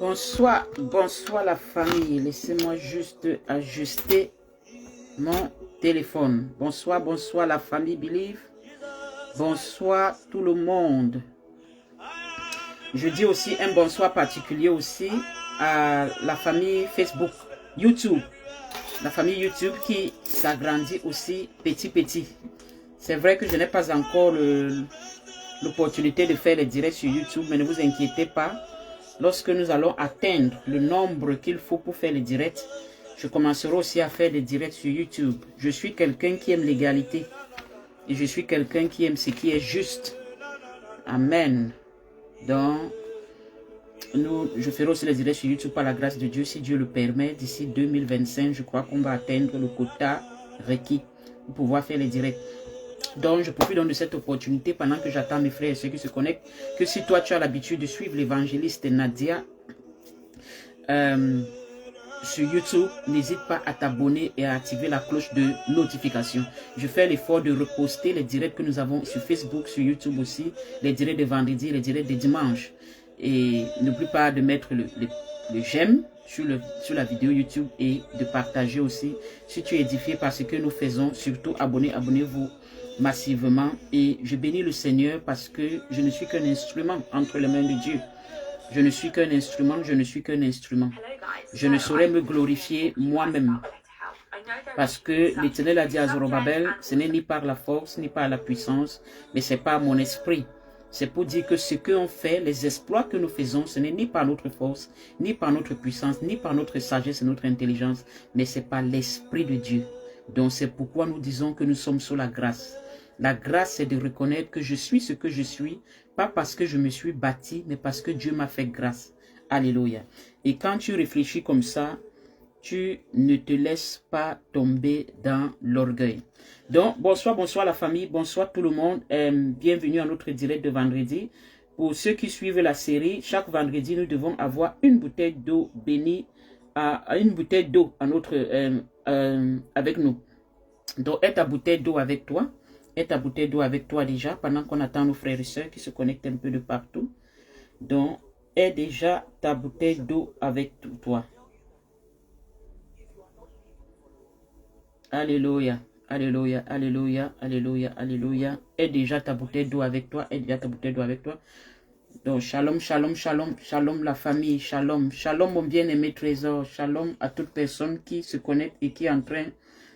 Bonsoir, bonsoir la famille. Laissez-moi juste ajuster mon téléphone. Bonsoir, bonsoir la famille Believe. Bonsoir tout le monde. Je dis aussi un bonsoir particulier aussi à la famille Facebook, YouTube. La famille YouTube qui s'agrandit aussi petit. C'est vrai que je n'ai pas encore l'opportunité de faire les directs sur YouTube, mais ne vous inquiétez pas. Lorsque nous allons atteindre le nombre qu'il faut pour faire les directs, je commencerai aussi à faire des directs sur YouTube. Je suis quelqu'un qui aime l'égalité. Et je suis quelqu'un qui aime ce qui est juste. Amen. Donc, je ferai aussi les directs sur YouTube par la grâce de Dieu, si Dieu le permet. D'ici 2025, je crois qu'on va atteindre le quota requis pour pouvoir faire les directs. Donc, je profite donc de cette opportunité pendant que j'attends mes frères et ceux qui se connectent, que si toi, tu as l'habitude de suivre l'évangéliste Nadia sur YouTube, n'hésite pas à t'abonner et à activer la cloche de notification. Je fais l'effort de reposter les directs que nous avons sur Facebook, sur YouTube aussi, les directs de vendredi, les directs de dimanche. Et n'oublie pas de mettre le j'aime sur la vidéo YouTube et de partager aussi. Si tu es édifié par ce que nous faisons, surtout abonnez-vous massivement. Et je bénis le Seigneur parce que je ne suis qu'un instrument entre les mains de Dieu. Je ne suis qu'un instrument, je ne suis qu'un instrument. Je ne saurais me glorifier moi-même. Parce que l'Éternel a dit à Zorobabel, ce n'est ni par la force, ni par la puissance, mais c'est par mon esprit. C'est pour dire que ce qu'on fait, les exploits que nous faisons, ce n'est ni par notre force, ni par notre puissance, ni par notre sagesse et notre intelligence, mais c'est par l'Esprit de Dieu. Donc c'est pourquoi nous disons que nous sommes sous la grâce. La grâce, c'est de reconnaître que je suis ce que je suis, pas parce que je me suis bâti, mais parce que Dieu m'a fait grâce. Alléluia. Et quand tu réfléchis comme ça, tu ne te laisses pas tomber dans l'orgueil. Donc, bonsoir la famille, bonsoir tout le monde. Bienvenue à notre direct de vendredi. Pour ceux qui suivent la série, chaque vendredi, nous devons avoir une bouteille d'eau bénie, une bouteille d'eau avec nous. Donc, aie ta bouteille d'eau avec toi. Aie ta bouteille d'eau avec toi déjà, pendant qu'on attend nos frères et sœurs qui se connectent un peu de partout. Donc, aie déjà ta bouteille d'eau avec toi. Alléluia, alléluia, alléluia, alléluia, alléluia. Aie déjà ta bouteille d'eau avec toi, aie déjà ta bouteille d'eau avec toi. Donc, shalom, shalom, shalom, shalom la famille, shalom, shalom mon bien-aimé trésor, shalom à toute personne qui se connecte et qui est en train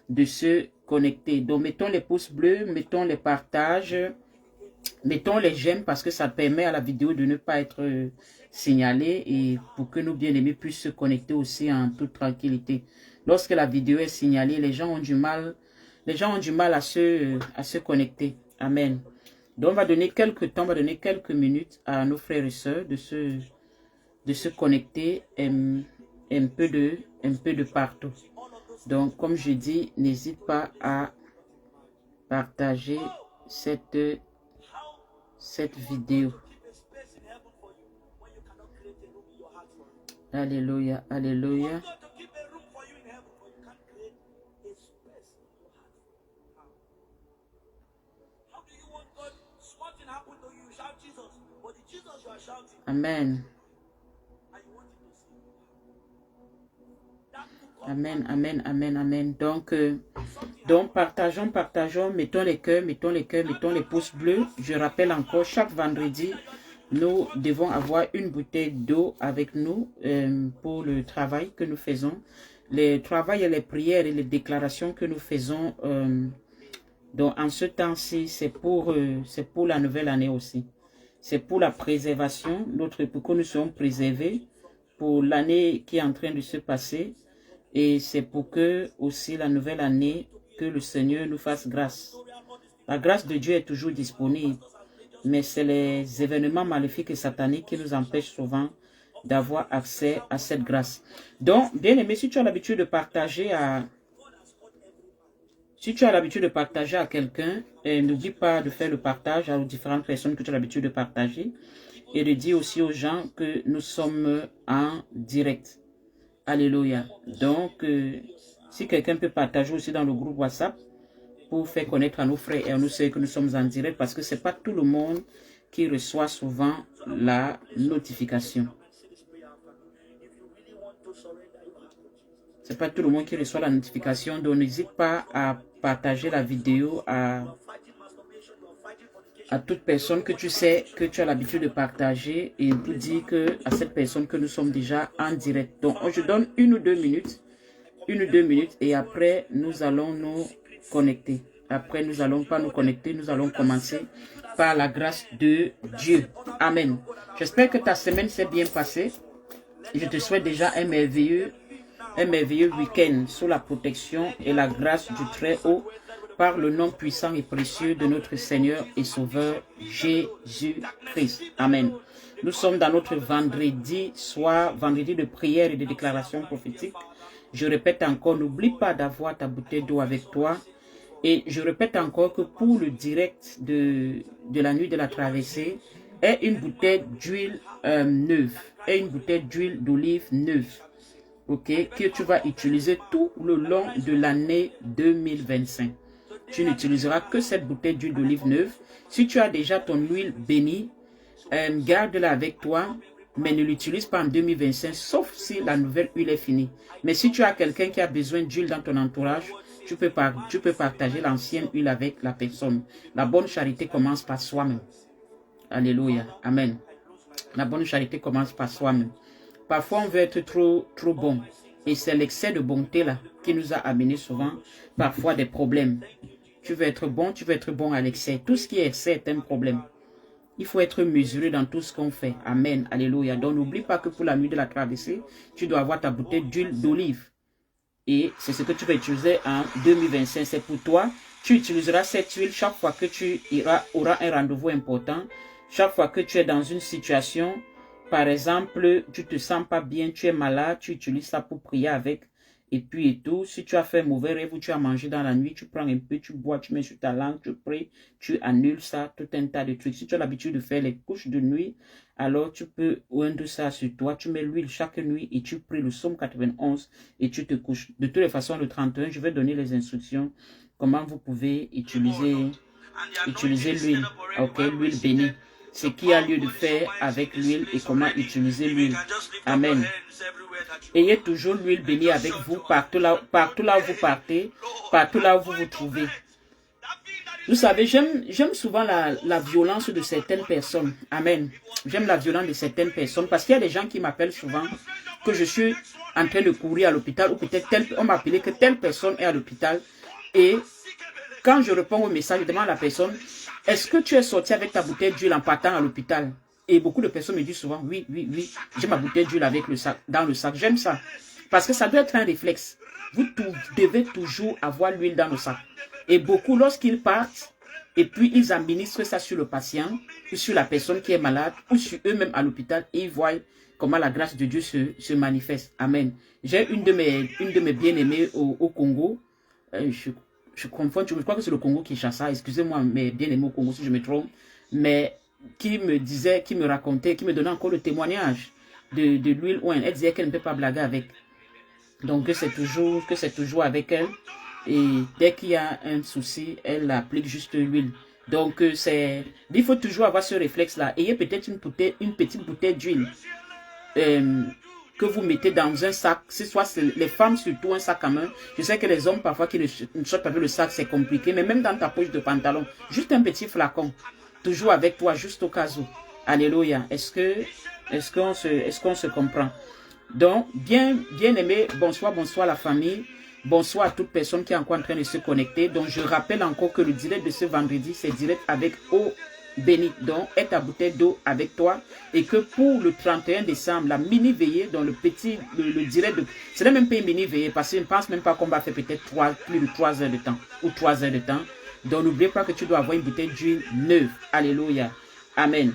de se connecter. Donc, mettons les pouces bleus, mettons les partages, mettons les j'aime parce que ça permet à la vidéo de ne pas être signalée et pour que nos bien-aimés puissent se connecter aussi en toute tranquillité. Lorsque la vidéo est signalée, les gens ont du mal à se connecter. Amen. Donc, on va donner quelques temps, on va donner quelques minutes à nos frères et sœurs de se connecter un peu de partout. Donc, comme je dis, n'hésite pas à partager cette vidéo. Alléluia, alléluia. Amen. Amen, amen, amen, amen. Donc partageons, mettons les cœurs, mettons les pouces bleus. Je rappelle encore, chaque vendredi, nous devons avoir une bouteille d'eau avec nous pour le travail que nous faisons. Le travail et les prières et les déclarations que nous faisons donc en ce temps-ci, c'est pour la nouvelle année aussi. C'est pour la préservation, pour que nous soyons préservés pour l'année qui est en train de se passer. Et c'est pour que aussi la nouvelle année, que le Seigneur nous fasse grâce. La grâce de Dieu est toujours disponible, mais c'est les événements maléfiques et sataniques qui nous empêchent souvent d'avoir accès à cette grâce. Donc, bien aimé, si tu as l'habitude de partager à quelqu'un, n'oublie pas de faire le partage aux différentes personnes que tu as l'habitude de partager et de dire aussi aux gens que nous sommes en direct. Alléluia. Donc, si quelqu'un peut partager aussi dans le groupe WhatsApp pour faire connaître à nos frères et à nos sœurs que nous sommes en direct parce que ce n'est pas tout le monde qui reçoit souvent la notification. C'est pas tout le monde qui reçoit la notification. Donc, n'hésite pas à partager la vidéo à toute personne que tu sais que tu as l'habitude de partager et pour dire que à cette personne que nous sommes déjà en direct. Donc, je donne 1 ou 2 minutes. 1 ou 2 minutes et après, nous allons nous connecter. Après, nous allons pas nous connecter. Nous allons commencer par la grâce de Dieu. Amen. J'espère que ta semaine s'est bien passée. Je te souhaite déjà un merveilleux week-end sous la protection et la grâce du Très-Haut par le nom puissant et précieux de notre Seigneur et Sauveur Jésus-Christ. Amen. Nous sommes dans notre vendredi soir, vendredi de prière et de déclaration prophétique. Je répète encore, n'oublie pas d'avoir ta bouteille d'eau avec toi. Et je répète encore que pour le direct de la nuit de la traversée, est une bouteille d'huile neuve, est une bouteille d'huile d'olive neuve, ok, que tu vas utiliser tout le long de l'année 2025. Tu n'utiliseras que cette bouteille d'huile d'olive neuve. Si tu as déjà ton huile bénie, garde-la avec toi, mais ne l'utilise pas en 2025, sauf si la nouvelle huile est finie. Mais si tu as quelqu'un qui a besoin d'huile dans ton entourage, tu peux partager l'ancienne huile avec la personne. La bonne charité commence par soi-même. Alléluia. Amen. La bonne charité commence par soi-même. Parfois, on veut être trop bon. Et c'est l'excès de bonté là qui nous a amené souvent parfois des problèmes. Tu veux être bon à l'excès. Tout ce qui est excès est un problème. Il faut être mesuré dans tout ce qu'on fait. Amen. Alléluia. Donc, n'oublie pas que pour la nuit de la traversée, tu dois avoir ta bouteille d'huile d'olive. Et c'est ce que tu vas utiliser en 2025. C'est pour toi. Tu utiliseras cette huile chaque fois que tu auras un rendez-vous important. Chaque fois que tu es dans une situation, par exemple, tu te sens pas bien, tu es malade, tu utilises ça pour prier avec. Et puis et tout, si tu as fait un mauvais rêve ou tu as mangé dans la nuit, tu prends un peu, tu bois, tu mets sur ta langue, tu pries, tu annules ça, tout un tas de trucs. Si tu as l'habitude de faire les couches de nuit, alors tu peux oindre ça sur toi, tu mets l'huile chaque nuit et tu pries le psaume 91 et tu te couches. De toutes les façons, le 31, je vais donner les instructions, comment vous pouvez utiliser l'huile, ok, l'huile bénie. Ce qu'il a lieu de faire avec l'huile et comment utiliser l'huile. Amen. Ayez toujours l'huile bénie avec vous partout là où vous partez, partout là où vous vous trouvez. Vous savez, j'aime souvent la violence de certaines personnes. Amen. J'aime la violence de certaines personnes parce qu'il y a des gens qui m'appellent souvent que je suis en train de courir à l'hôpital ou peut-être on m'a appelé que telle personne est à l'hôpital et quand je réponds au message, je demande à la personne, est-ce que tu es sorti avec ta bouteille d'huile en partant à l'hôpital? Et beaucoup de personnes me disent souvent, oui, j'ai ma bouteille d'huile avec le sac, dans le sac. J'aime ça. Parce que ça doit être un réflexe. Vous devez toujours avoir l'huile dans le sac. Et beaucoup, lorsqu'ils partent, et puis ils administrent ça sur le patient, ou sur la personne qui est malade, ou sur eux-mêmes à l'hôpital, et ils voient comment la grâce de Dieu se manifeste. Amen. J'ai une de mes bien-aimées au Congo. Je confonds, je crois que c'est le Congo qui chasse ça. Excusez-moi, mais bien aimé au Congo si je me trompe. Mais qui me disait, qui me racontait, qui me donnait encore le témoignage de l'huile oint. Elle disait qu'elle ne peut pas blaguer avec. Donc que c'est toujours avec elle. Et dès qu'il y a un souci, elle applique juste l'huile. Donc il faut toujours avoir ce réflexe-là. Ayez peut-être une petite bouteille d'huile. Que vous mettez dans un sac, soit les femmes surtout un sac à main. Je sais que les hommes parfois qui ne sortent pas avec le sac, c'est compliqué, mais même dans ta poche de pantalon, juste un petit flacon, toujours avec toi, juste au cas où. Alléluia. Est-ce qu'on se comprend? Donc, bien aimé, bonsoir la famille. Bonsoir à toute personne qui est encore en train de se connecter. Donc, je rappelle encore que le direct de ce vendredi, c'est direct avec eau béni. Donc, aie ta bouteille d'eau avec toi. Et que pour le 31 décembre, la mini-veillée, dans le direct de... Ce n'est même pas une mini-veillée parce que je ne pense même pas qu'on va faire peut-être plus de 3 heures de temps ou 3 heures de temps. Donc, n'oubliez pas que tu dois avoir une bouteille d'huile neuve. Alléluia. Amen.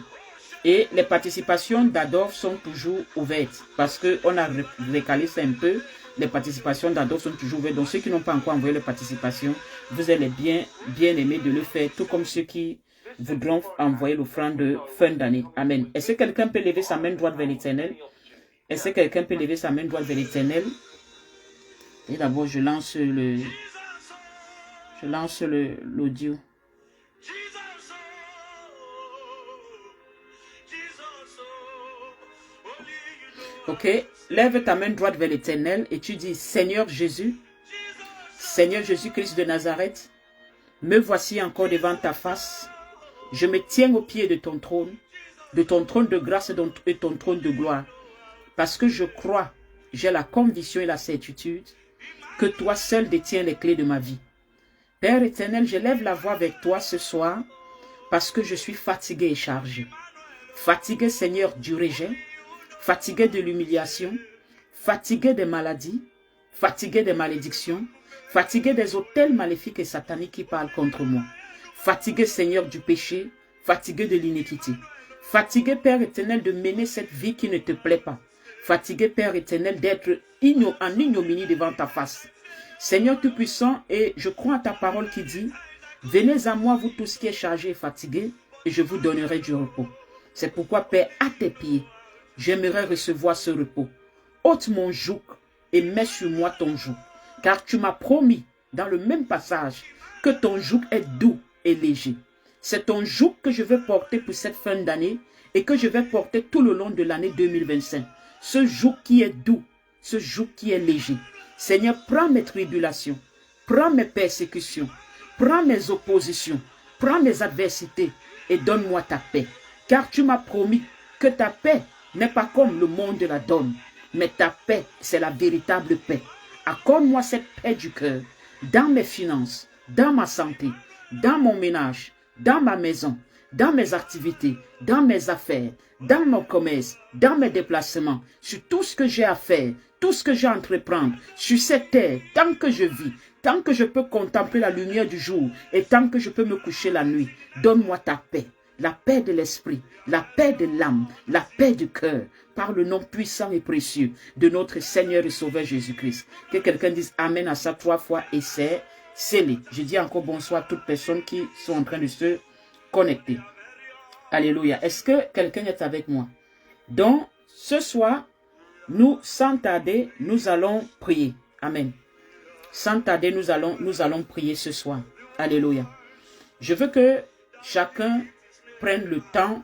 Et les participations d'Adolphe sont toujours ouvertes parce qu'on a recalé ça un peu. Les participations d'Adolphe sont toujours ouvertes. Donc, ceux qui n'ont pas encore envoyé les participations, vous allez bien aimer de le faire, tout comme ceux qui voudront envoyer l'offrande de fin d'année. Amen. Est-ce que quelqu'un peut lever sa main droite vers l'Éternel? Est-ce que quelqu'un peut lever sa main droite vers l'Éternel? Et d'abord, je lance l'audio. Ok, lève ta main droite vers l'Éternel et tu dis, Seigneur Jésus, Seigneur Jésus-Christ de Nazareth, me voici encore devant ta face. Je me tiens au pied de ton trône de grâce et ton trône de gloire. Parce que je crois, j'ai la conviction et la certitude que toi seul détiens les clés de ma vie. Père éternel, je lève la voix avec toi ce soir parce que je suis fatigué et chargé. Fatigué, Seigneur, du rejet, fatigué de l'humiliation, fatigué des maladies, fatigué des malédictions, fatigué des autels maléfiques et sataniques qui parlent contre moi. Fatigué, Seigneur, du péché, fatigué de l'iniquité. Fatigué, Père éternel, de mener cette vie qui ne te plaît pas. Fatigué, Père éternel, d'être en ignominie devant ta face. Seigneur Tout-Puissant, et je crois à ta parole qui dit, venez à moi, vous tous qui êtes chargés et fatigués, et je vous donnerai du repos. C'est pourquoi, Père, à tes pieds, j'aimerais recevoir ce repos. Ôte mon joug et mets sur moi ton joug. Car tu m'as promis, dans le même passage, que ton joug est doux et léger. C'est ton joug que je vais porter pour cette fin d'année et que je vais porter tout le long de l'année 2025. Ce joug qui est doux, ce joug qui est léger. Seigneur, prends mes tribulations, prends mes persécutions, prends mes oppositions, prends mes adversités et donne-moi ta paix. Car tu m'as promis que ta paix n'est pas comme le monde la donne, mais ta paix, c'est la véritable paix. Accorde-moi cette paix du cœur, dans mes finances, dans ma santé, dans mon ménage, dans ma maison, dans mes activités, dans mes affaires, dans mon commerce, dans mes déplacements, sur tout ce que j'ai à faire, tout ce que j'ai à entreprendre, sur cette terre, tant que je vis, tant que je peux contempler la lumière du jour et tant que je peux me coucher la nuit, donne-moi ta paix, la paix de l'esprit, la paix de l'âme, la paix du cœur, par le nom puissant et précieux de notre Seigneur et Sauveur Jésus-Christ. Que quelqu'un dise Amen à ça 3 fois et c'est scellé. Je dis encore bonsoir à toutes personnes qui sont en train de se connecter. Alléluia. Est-ce que quelqu'un est avec moi? Donc, ce soir, nous, sans tarder, nous allons prier. Amen. Sans tarder, nous allons prier ce soir. Alléluia. Je veux que chacun prenne le temps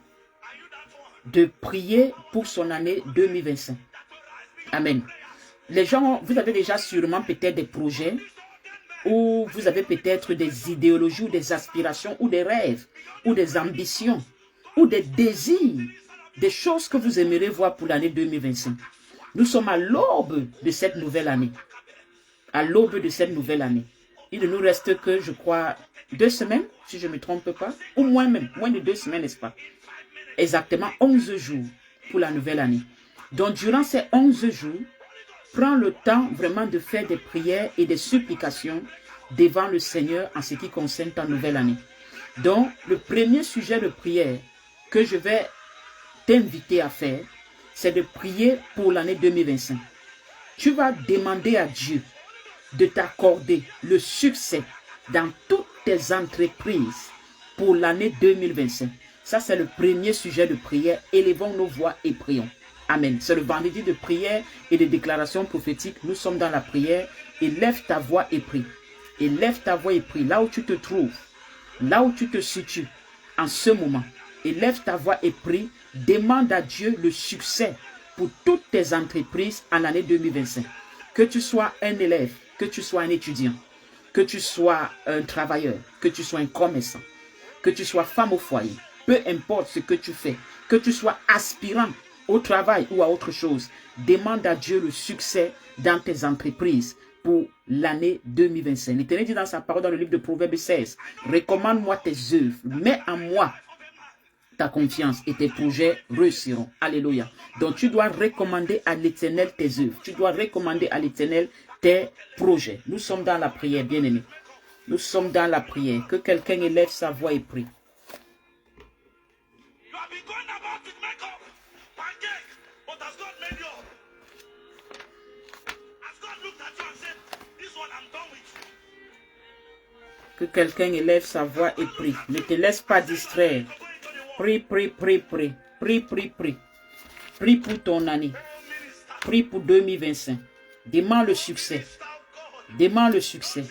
de prier pour son année 2025. Amen. Les gens, vous avez déjà sûrement peut-être des projets ou vous avez peut-être des idéologies ou des aspirations ou des rêves ou des ambitions ou des désirs, des choses que vous aimeriez voir pour l'année 2025. Nous sommes à l'aube de cette nouvelle année. À l'aube de cette nouvelle année. Il ne nous reste que, je crois, 2 semaines, si je ne me trompe pas, ou moins même, moins de 2 semaines, n'est-ce pas? Exactement 11 jours pour la nouvelle année. Donc, durant ces 11 jours, prends le temps vraiment de faire des prières et des supplications devant le Seigneur en ce qui concerne ta nouvelle année. Donc, le premier sujet de prière que je vais t'inviter à faire, c'est de prier pour l'année 2025. Tu vas demander à Dieu de t'accorder le succès dans toutes tes entreprises pour l'année 2025. Ça, c'est le premier sujet de prière. Élevons nos voix et prions. Amen. C'est le vendredi de prière et de déclaration prophétique. Nous sommes dans la prière. Élève ta voix et prie. Élève ta voix et prie. Là où tu te trouves, là où tu te situes en ce moment, élève ta voix et prie. Demande à Dieu le succès pour toutes tes entreprises en l'année 2025. Que tu sois un élève, que tu sois un étudiant, que tu sois un travailleur, que tu sois un commerçant, que tu sois femme au foyer, peu importe ce que tu fais, que tu sois aspirant au travail ou à autre chose, demande à Dieu le succès dans tes entreprises pour l'année 2025. L'Éternel dit dans sa parole dans le livre de Proverbes 16, recommande-moi tes œuvres, mets en moi ta confiance et tes projets réussiront. Alléluia. Donc tu dois recommander à l'Éternel tes œuvres. Tu dois recommander à l'Éternel tes projets. Nous sommes dans la prière, bien-aimés. Nous sommes dans la prière. Que quelqu'un élève sa voix et prie. Que quelqu'un élève sa voix et prie. Ne te laisse pas distraire. Prie, prie, prie, prie. Prie, prie, prie. Prie pour ton année. Prie pour 2025. Demande le succès. Demande le succès.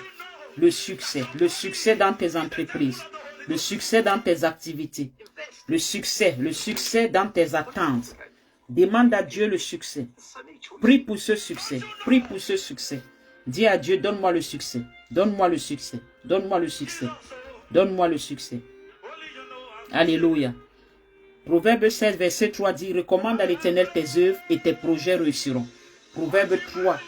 Le succès. Le succès dans tes entreprises. Le succès dans tes activités. Le succès dans tes attentes. Demande à Dieu le succès. Prie pour ce succès. Prie pour ce succès. Dis à Dieu, donne-moi le succès. Donne-moi le succès. Donne-moi le succès. Donne-moi le succès. Alléluia. Proverbe 16, verset 3 dit, recommande à l'Éternel tes œuvres et tes projets réussiront. Proverbe 3.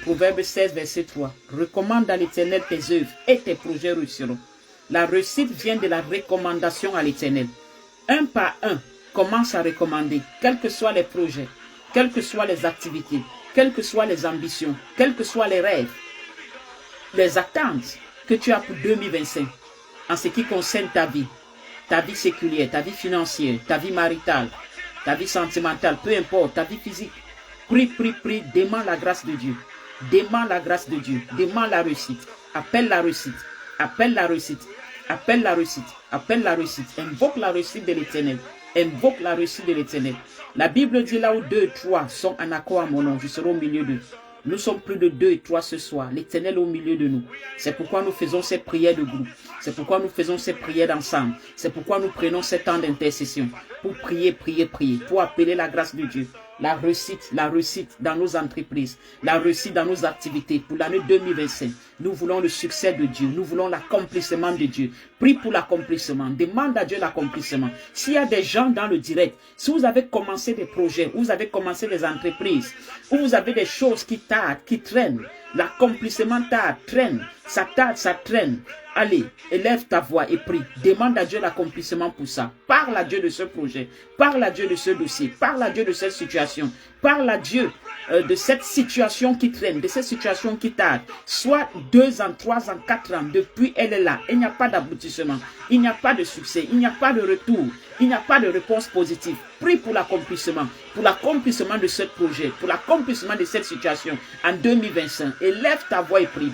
Proverbe 16, verset 3. Recommande à l'Éternel tes œuvres et tes projets réussiront. La réussite vient de la recommandation à l'Éternel. Un par un, commence à recommander, quels que soient les projets, quelles que soient les activités, quelles que soient les ambitions, quels que soient les rêves, les attentes que tu as pour 2025 en ce qui concerne ta vie séculière, ta vie financière, ta vie maritale, ta vie sentimentale, peu importe, ta vie physique. Prie, prie, prie, demande la grâce de Dieu. Demande la grâce de Dieu. Demande la réussite. Appelle la réussite. Appelle la réussite. Appelle la réussite. Appelle la réussite. Invoque la réussite de l'Éternel. Invoque la réussite de l'Éternel. La Bible dit là où 2 et 3 sont en accord à mon nom, je serai au milieu d'eux. Nous sommes plus de 2 et 3 ce soir. L'Éternel est au milieu de nous. C'est pourquoi nous faisons ces prières de groupe. C'est pourquoi nous faisons ces prières d'ensemble. C'est pourquoi nous prenons ce temps d'intercession. Pour prier, prier, prier. Pour appeler la grâce de Dieu. La réussite dans nos entreprises, la réussite dans nos activités pour l'année 2025. Nous voulons le succès de Dieu, nous voulons l'accomplissement de Dieu. Prie pour l'accomplissement, demande à Dieu l'accomplissement. S'il y a des gens dans le direct, si vous avez commencé des projets, vous avez commencé des entreprises, ou vous avez des choses qui tardent, qui traînent, l'accomplissement tarde, traîne, ça tarde, ça traîne. Allez, élève ta voix et prie. Demande à Dieu l'accomplissement pour ça. Parle à Dieu de ce projet. Parle à Dieu de ce dossier. Parle à Dieu de cette situation. Parle à Dieu de cette situation qui traîne, de cette situation qui tarde. Soit 2 ans, 3 ans, 4 ans, depuis elle est là. Il n'y a pas d'aboutissement. Il n'y a pas de succès. Il n'y a pas de retour. Il n'y a pas de réponse positive. Prie pour l'accomplissement de ce projet, pour l'accomplissement de cette situation en 2025. Élève ta voix et prie.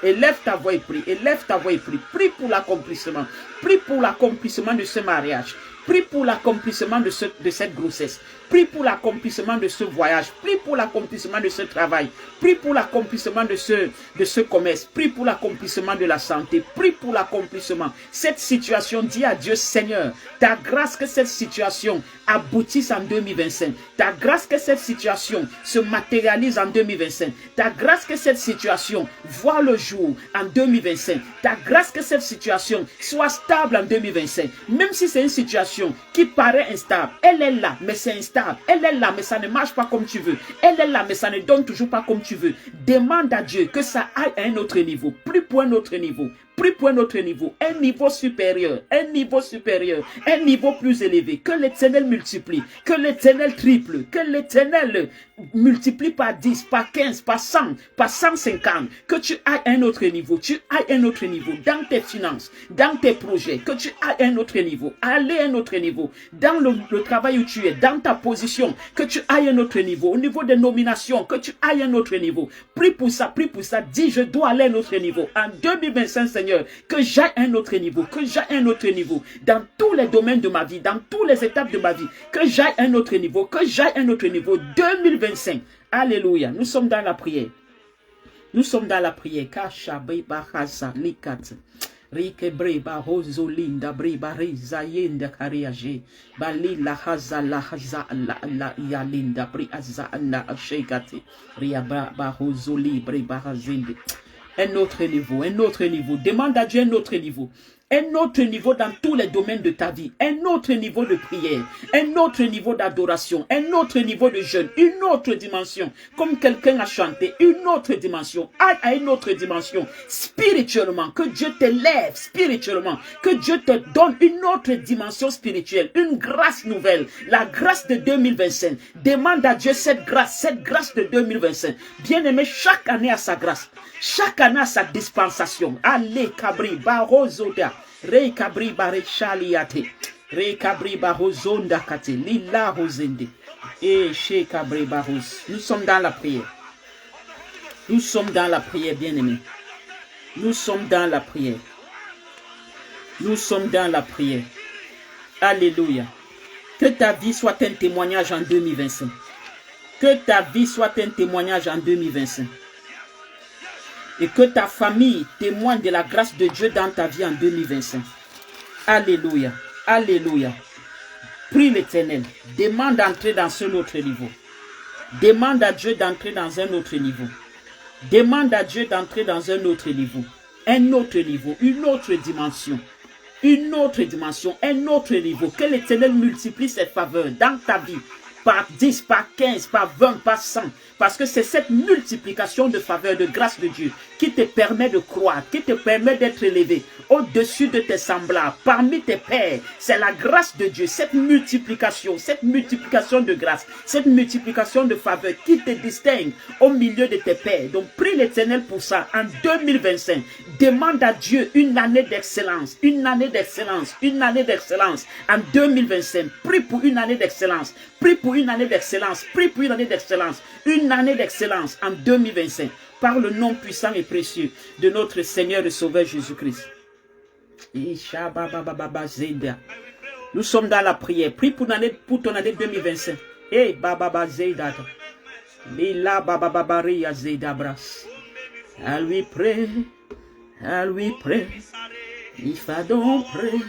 Élève ta voix et prie. Élève ta voix et prie. Prie pour l'accomplissement. Prie pour l'accomplissement de ce mariage. Prie pour l'accomplissement de cette grossesse. Prie pour l'accomplissement de ce voyage. Prie pour l'accomplissement de ce travail. Prie pour l'accomplissement de ce commerce. Prie pour l'accomplissement de la santé. Prie pour l'accomplissement. Cette situation, dis à Dieu, Seigneur, ta grâce que cette situation aboutisse en 2025. Ta grâce que cette situation se matérialise en 2025. Ta grâce que cette situation voit le jour en 2025. Ta grâce que cette situation soit stable en 2025. Même si c'est une situation qui paraît instable, elle est là, mais c'est instable. Elle est là, mais ça ne marche pas comme tu veux. Elle est là, mais ça ne donne toujours pas comme tu veux. Demande à Dieu que ça aille à un autre niveau. Prie pour un autre niveau. Prie pour un autre niveau, un niveau supérieur, un niveau plus élevé, que l'Éternel multiplie, que l'Éternel triple, que l'Éternel multiplie par 10, par 15, par 100, par 150, que tu ailles à un autre niveau, dans tes finances, dans tes projets, que tu ailles à un autre niveau, aller à un autre niveau, dans le travail où tu es, dans ta position, que tu ailles à un autre niveau, au niveau des nominations, que tu ailles à un autre niveau. Prie pour ça, dis je dois aller à un autre niveau. En 2025, Seigneur, que j'aille à un autre niveau, dans tous les domaines de ma vie, dans toutes les étapes de ma vie, que j'aille à un autre niveau, 2025. Alléluia, nous sommes dans la prière. Kashabe bahaza likat. Rike breba hozolinda breba reza yenda kariaje. Bali la haza la yalinda bri azza la ashekati. Riaba bahozoli breba hazinde. Un autre niveau. Demande à Dieu un autre niveau. Un autre niveau dans tous les domaines de ta vie. Un autre niveau de prière. Un autre niveau d'adoration. Un autre niveau de jeûne. Une autre dimension. Comme quelqu'un a chanté. Une autre dimension. À une autre dimension. Spirituellement. Que Dieu t'élève spirituellement. Que Dieu te donne une autre dimension spirituelle. Une grâce nouvelle. La grâce de 2025. Demande à Dieu cette grâce de 2025. Bien-aimé, chaque année a sa grâce. Chaque année a sa dispensation. Allez, Kabri, Barozoda. Re Kabri, Bare Chaliate. Re Kabri, Barozonda Kate. Lila Rosende. Et chez Kabri, Baros. Nous sommes dans la prière. Bien-aimés. Nous sommes dans la prière. Alléluia. Que ta vie soit un témoignage en 2025. Et que ta famille témoigne de la grâce de Dieu dans ta vie en 2025. Alléluia. Prie l'Éternel. Demande d'entrer dans ce autre niveau. Demande à Dieu d'entrer dans un autre niveau. Demande à Dieu d'entrer dans un autre niveau. Un autre niveau, une autre dimension. Une autre dimension, un autre niveau. Que l'Éternel multiplie ses faveurs dans ta vie. Par 10, par 15, par 20, par 100. Parce que c'est cette multiplication de faveurs, de grâce de Dieu qui te permet de croire, qui te permet d'être élevé au-dessus de tes semblables, parmi tes pères. C'est la grâce de Dieu, cette multiplication de grâce, cette multiplication de faveurs qui te distingue au milieu de tes pères. Donc prie l'Éternel pour ça en 2025. Demande à Dieu une année d'excellence, une année d'excellence, une année d'excellence en 2025. Prie pour une année d'excellence, prie pour une année d'excellence, prie pour une année d'excellence, une année d'excellence en 2025. Par le nom puissant et précieux de notre Seigneur et Sauveur Jésus-Christ. Nous sommes dans la prière. Prie pour ton année 2025. Eh, Baba Zeda. Lila Baba Babaria Zeda Bras. À lui prie. À lui prie. Il fa donc prie.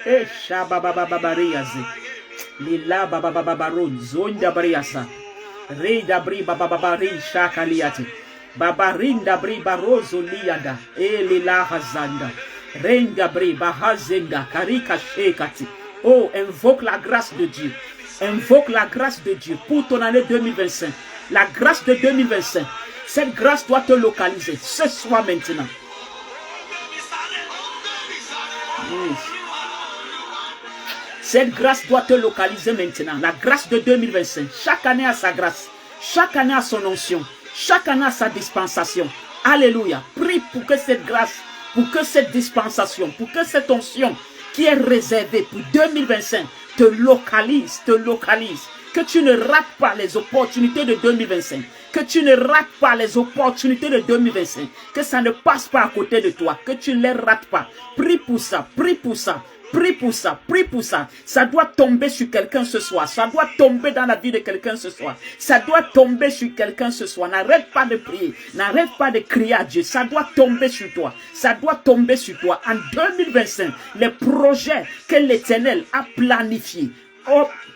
Eh, Shababa Babaria Zeda. Lila Baba Babaro. Zonda Briasa. Rei Dabri Baba Babari Shakaliati. Babarinda Bri Barozo Liada. Eh, Lila Hazanda. Renga Bri Bahazenga Karika Shekati. Oh, invoque la grâce de Dieu. Invoque la grâce de Dieu pour ton année 2025. La grâce de 2025. Cette grâce doit te localiser ce soir maintenant. Cette grâce doit te localiser maintenant. La grâce de 2025. Chaque année a sa grâce. Chaque année a son onction. Chaque année a sa dispensation. Alléluia. Prie pour que cette grâce, pour que cette dispensation, pour que cette onction qui est réservée pour 2025 te localise, que tu ne rates pas les opportunités de 2025, que tu ne rates pas les opportunités de 2025, que ça ne passe pas à côté de toi, que tu ne les rates pas. Prie pour ça, prie pour ça. Prie pour ça, prie pour ça. Ça doit tomber sur quelqu'un ce soir. Ça doit tomber dans la vie de quelqu'un ce soir. Ça doit tomber sur quelqu'un ce soir. N'arrête pas de prier. N'arrête pas de crier à Dieu. Ça doit tomber sur toi. Ça doit tomber sur toi. En 2025, les projets que l'Éternel a planifiés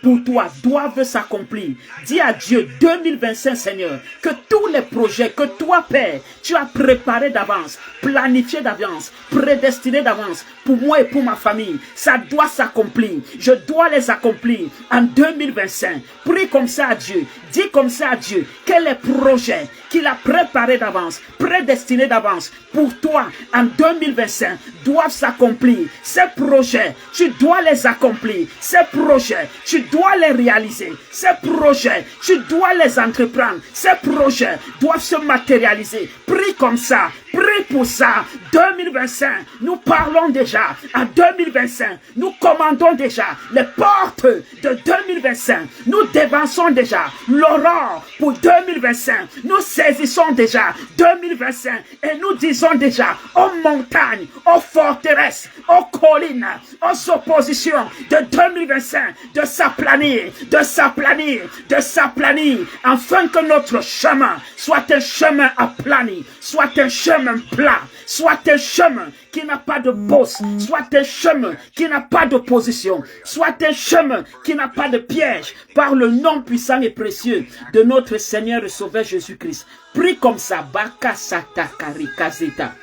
pour toi doivent s'accomplir. Dis à Dieu 2025 Seigneur, que tous les projets que toi Père, tu as préparés d'avance, planifiés d'avance, prédestinés d'avance pour moi et pour ma famille, ça doit s'accomplir. Je dois les accomplir en 2025. Prie comme ça à Dieu. Dis comme ça à Dieu que les projets qu'il a préparés d'avance, prédestinés d'avance pour toi en 2025 doivent s'accomplir. Ces projets, tu dois les accomplir. Ces projets, tu dois les réaliser. Ces projets, tu dois les entreprendre. Ces projets doivent se matérialiser. Prie comme ça. Prie pour ça. 2025, nous parlons déjà. En 2025, nous commandons déjà les portes de 2025. Nous dévançons déjà l'aurore pour 2025. Nous saisissons déjà 2025 et nous disons déjà aux montagnes, aux forteresses, aux collines, aux oppositions de 2025 de s'aplanir, de s'aplanir, de s'aplanir, afin que notre chemin soit un chemin aplani, soit un chemin plat, soit un chemin qui n'a pas de bosse, soit un chemin qui n'a pas d'opposition, soit un chemin qui n'a pas de piège, par le nom puissant et précieux de notre Seigneur et Sauveur Jésus-Christ. Prie comme ça, Baka Sata Karikazeta.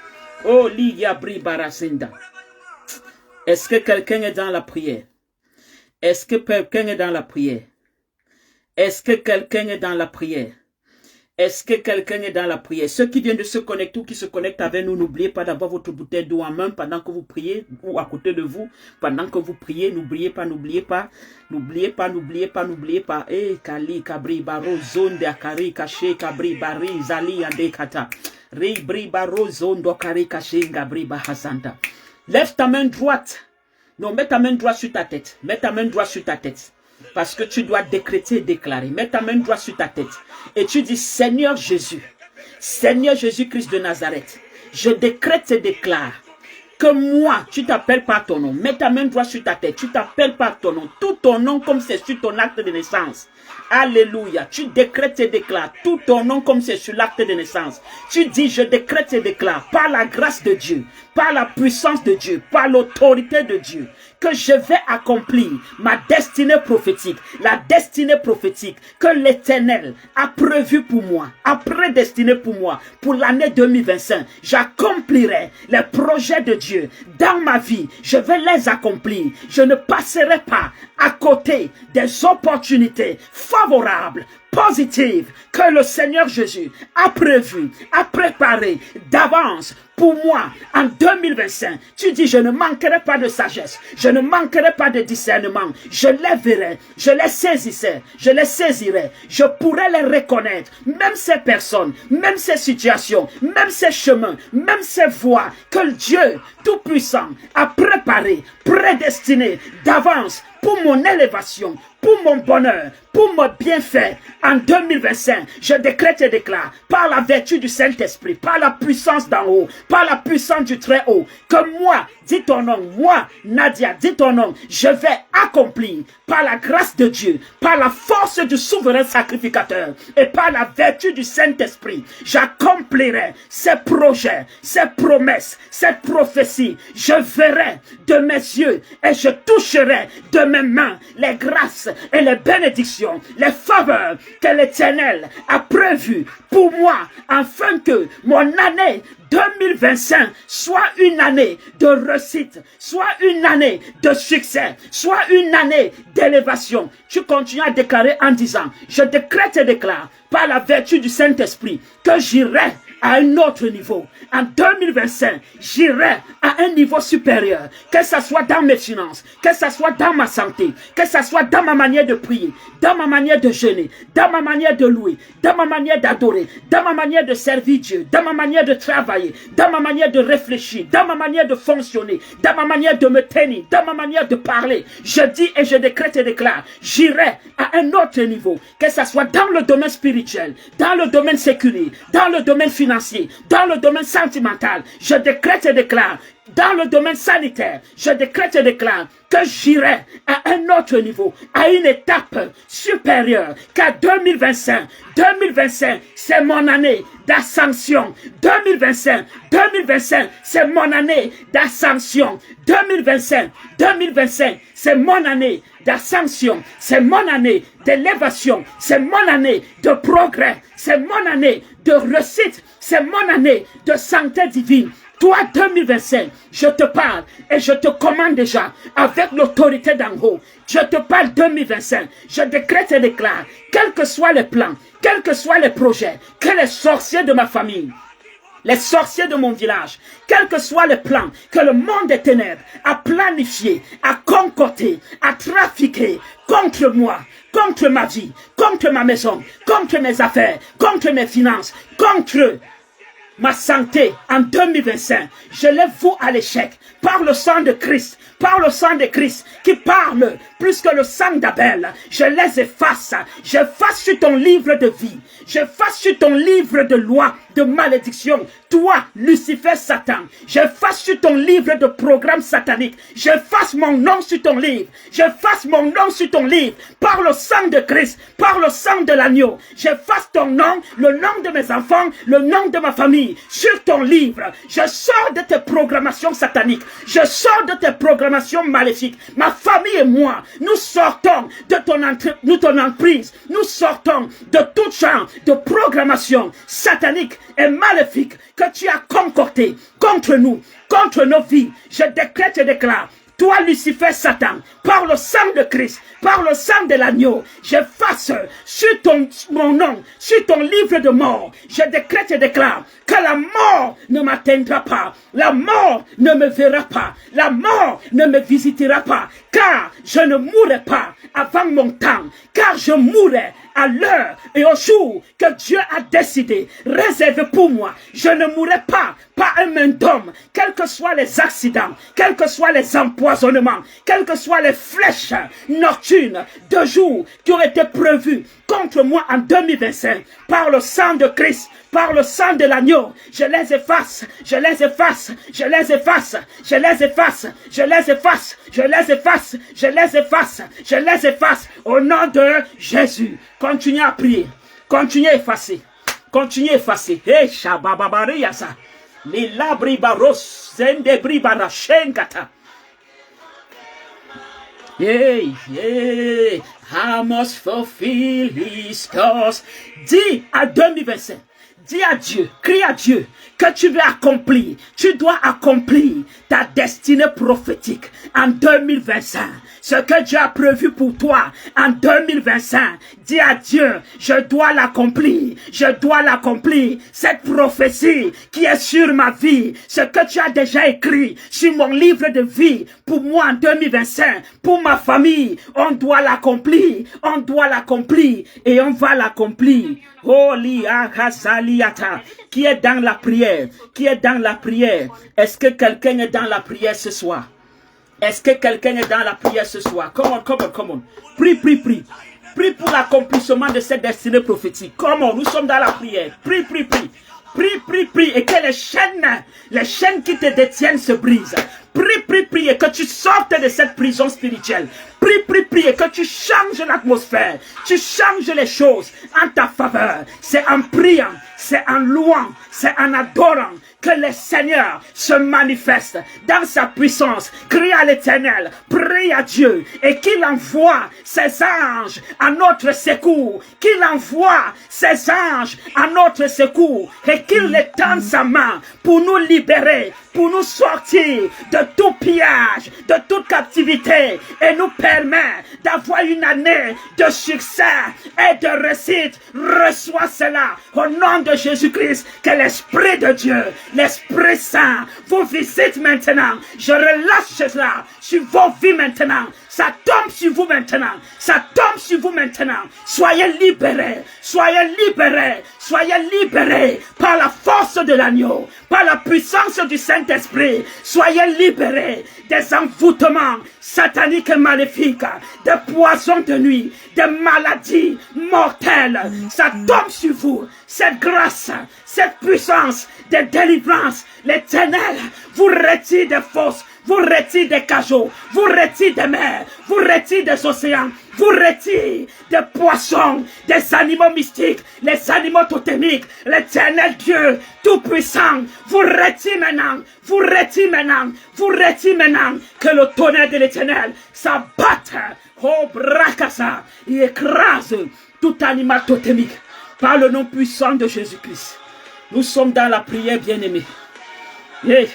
Oh Liya Bri Barasenda. Est-ce que quelqu'un est dans la prière? Est-ce que quelqu'un est dans la prière? Est-ce que quelqu'un est dans la prière? Est-ce que quelqu'un est dans la prière? Ceux qui viennent de se connecter ou qui se connectent avec nous, n'oubliez pas d'avoir votre bouteille d'eau en main pendant que vous priez ou à côté de vous. Pendant que vous priez, n'oubliez pas, n'oubliez pas. N'oubliez pas, n'oubliez pas, n'oubliez pas. Eh, Kali, Kabri, Baro, Zone de Akari, Kaché, Kabri, Bari, Zali, Adekata. Ri, Bri, Baro, Zone de Akari, Kaché, Gabri, Bahasanta. Lève ta main droite. Non, mets ta main droite sur ta tête. Mets ta main droite sur ta tête. Parce que tu dois décréter et déclarer. Mets ta main droite sur ta tête. Et tu dis, Seigneur Jésus, Seigneur Jésus-Christ de Nazareth, je décrète et déclare que moi, tu t'appelles par ton nom. Mets ta main droite sur ta tête. Tu t'appelles par ton nom. Tout ton nom comme c'est sur ton acte de naissance. Alléluia. Tu décrètes et déclares tout ton nom comme c'est sur l'acte de naissance. Tu dis, je décrète et déclare par la grâce de Dieu, par la puissance de Dieu, par l'autorité de Dieu, que je vais accomplir ma destinée prophétique, la destinée prophétique que l'Éternel a prévue pour moi, a prédestinée pour moi, pour l'année 2025. J'accomplirai les projets de Dieu dans ma vie. Je vais les accomplir. Je ne passerai pas à côté des opportunités favorables, positives que le Seigneur Jésus a prévues, a préparées d'avance pour moi en 2025. Tu dis, je ne manquerai pas de sagesse, je ne manquerai pas de discernement, je les verrai, je les saisirai, je pourrai les reconnaître, même ces personnes, même ces situations, même ces chemins, même ces voies que Dieu Tout-Puissant a préparé, prédestiné d'avance pour mon élévation, pour mon bonheur, pour mon bienfait en 2025. Je décrète et déclare par la vertu du Saint-Esprit, par la puissance d'en haut, par la puissance du Très-Haut, que moi, dis ton nom, moi, Nadia, dis ton nom, je vais accomplir par la grâce de Dieu, par la force du souverain sacrificateur et par la vertu du Saint-Esprit, j'accomplirai ces projets, ces promesses, cette prophétie. Je verrai de mes yeux et je toucherai de mes mains les grâces et les bénédictions, les faveurs que l'Éternel a prévues pour moi, afin que mon année 2025 soit une année de réussite, soit une année de succès, soit une année d'élévation. Tu continues à déclarer en disant, je décrète et déclare par la vertu du Saint-Esprit que j'irai à un autre niveau. En 2025, j'irai à un niveau supérieur, que ce soit dans mes finances, que ce soit dans ma santé, que ce soit dans ma manière de prier, dans ma manière de jeûner, dans ma manière de louer, dans ma manière d'adorer, dans ma manière de servir Dieu, dans ma manière de travailler, dans ma manière de réfléchir, dans ma manière de fonctionner, dans ma manière de me tenir, dans ma manière de parler. Je dis et je décrète et déclare, j'irai à un autre niveau, que ce soit dans le domaine spirituel, dans le domaine séculier, dans le domaine financier, dans le domaine sentimental. Je décrète et déclare, dans le domaine sanitaire, je décrète et déclare que j'irai à un autre niveau, à une étape supérieure qu'à 2025. 2025, c'est mon année d'ascension. 2025, c'est mon année d'ascension. 2025, c'est mon année d'ascension. C'est mon année d'élévation. C'est mon année de progrès. C'est mon année de réussite. C'est mon année de santé divine. Toi, 2025, je te parle et je te commande déjà avec l'autorité d'en haut. Je te parle 2025. Je décrète et déclare, quels que soient les plans, quels que soient les projets, que les sorciers de ma famille, les sorciers de mon village, quels que soient les plans que le monde des ténèbres a planifié, a concocté, a trafiqué contre moi, contre ma vie, contre ma maison, contre mes affaires, contre mes finances, contre ma santé en 2025, je les voue à l'échec par le sang de Christ, par le sang de Christ qui parle plus que le sang d'Abel. Je les efface, j'efface sur ton livre de vie, j'efface sur ton livre de loi, de malédiction. Toi, Lucifer, Satan, j'efface sur ton livre de programme satanique, j'efface mon nom sur ton livre, j'efface mon nom sur ton livre, par le sang de Christ, par le sang de l'agneau, j'efface ton nom, le nom de mes enfants, le nom de ma famille, sur ton livre. Je sors de tes programmations sataniques, je sors de tes programmations maléfiques. Ma famille et moi, nous sortons de ton emprise, nous sortons de tout genre de programmation satanique et maléfique que tu as concocté contre nous, contre nos vies. Je décrète et déclare, toi, Lucifer, Satan, par le sang de Christ, par le sang de l'agneau, j'efface sur mon nom, sur ton livre de mort. Je décrète et déclare que la mort ne m'atteindra pas, la mort ne me verra pas, la mort ne me visitera pas, car je ne mourrai pas avant mon temps, car je mourrai à l'heure et au jour que Dieu a décidé, réservé pour moi. Je ne mourrai pas par un main d'homme, quel que que soient les accidents, quels que soient les empoisonnements, quelles que soient les flèches nocturnes de jour qui ont été prévues contre moi en 2025, par le sang de Christ, par le sang de l'agneau, je les efface, je les efface, je les efface, je les efface, je les efface, je les efface, je les efface, je les efface, au nom de Jésus. Continuez à prier, continuez à effacer, continuez à effacer. Hey, Shabababariasa, les labribaros, zendebribara, shenkata. Hey, hey, I must fulfill his cause. Dis à 2025, dis à Dieu, crie à Dieu que tu veux accomplir. Tu dois accomplir ta destinée prophétique en 2025. Ce que Dieu a prévu pour toi en 2025, dis à Dieu, je dois l'accomplir, je dois l'accomplir. Cette prophétie qui est sur ma vie, ce que tu as déjà écrit sur mon livre de vie, pour moi en 2025, pour ma famille, on doit l'accomplir, on doit l'accomplir et on va l'accomplir. Holy Akazaliata, qui est dans la prière, qui est dans la prière. Est-ce que quelqu'un est dans la prière ce soir? Est-ce que quelqu'un est dans la prière ce soir? Come on, come on, come on. Prie, prie, prie. Prie pour l'accomplissement de cette destinée prophétique. Come on, nous sommes dans la prière. Prie, prie, prie. Prie, prie, prie. Et que les chaînes qui te détiennent se brisent. Prie, prie, prie. Et que tu sortes de cette prison spirituelle. Prie, prie, prie. Et que tu changes l'atmosphère. Tu changes les choses en ta faveur. C'est en priant, c'est en louant, c'est en adorant que le Seigneur se manifeste dans sa puissance. Crie à l'Éternel, prie à Dieu et qu'il envoie ses anges à notre secours, qu'il envoie ses anges à notre secours et qu'il étende sa main pour nous libérer, pour nous sortir de tout pillage, de toute captivité et nous permet d'avoir une année de succès et de réussite. Reçois cela au nom de Jésus-Christ. Que l'Esprit de Dieu, l'Esprit Saint vous visite maintenant. Je relâche cela sur vos vies maintenant. Ça tombe sur vous maintenant. Ça tombe sur vous maintenant. Soyez libérés. Soyez libérés. Soyez libérés par la force de l'agneau, par la puissance du Saint-Esprit. Soyez libérés des envoûtements sataniques et maléfiques, des poisons de nuit, des maladies mortelles. Ça tombe sur vous. Cette grâce, cette puissance de délivrance, l'Éternel vous retire des fosses, vous retire des cajots, vous retire des mers, vous retire des océans, vous retire des poissons, des animaux mystiques, les animaux totémiques. L'Éternel Dieu Tout-Puissant vous retire maintenant, vous retire maintenant, vous retire maintenant. Que le tonnerre de l'Éternel s'abatte, oh bracassa, et écrase tout animal totémique par le nom puissant de Jésus-Christ. Nous sommes dans la prière, bien-aimés. Yeah.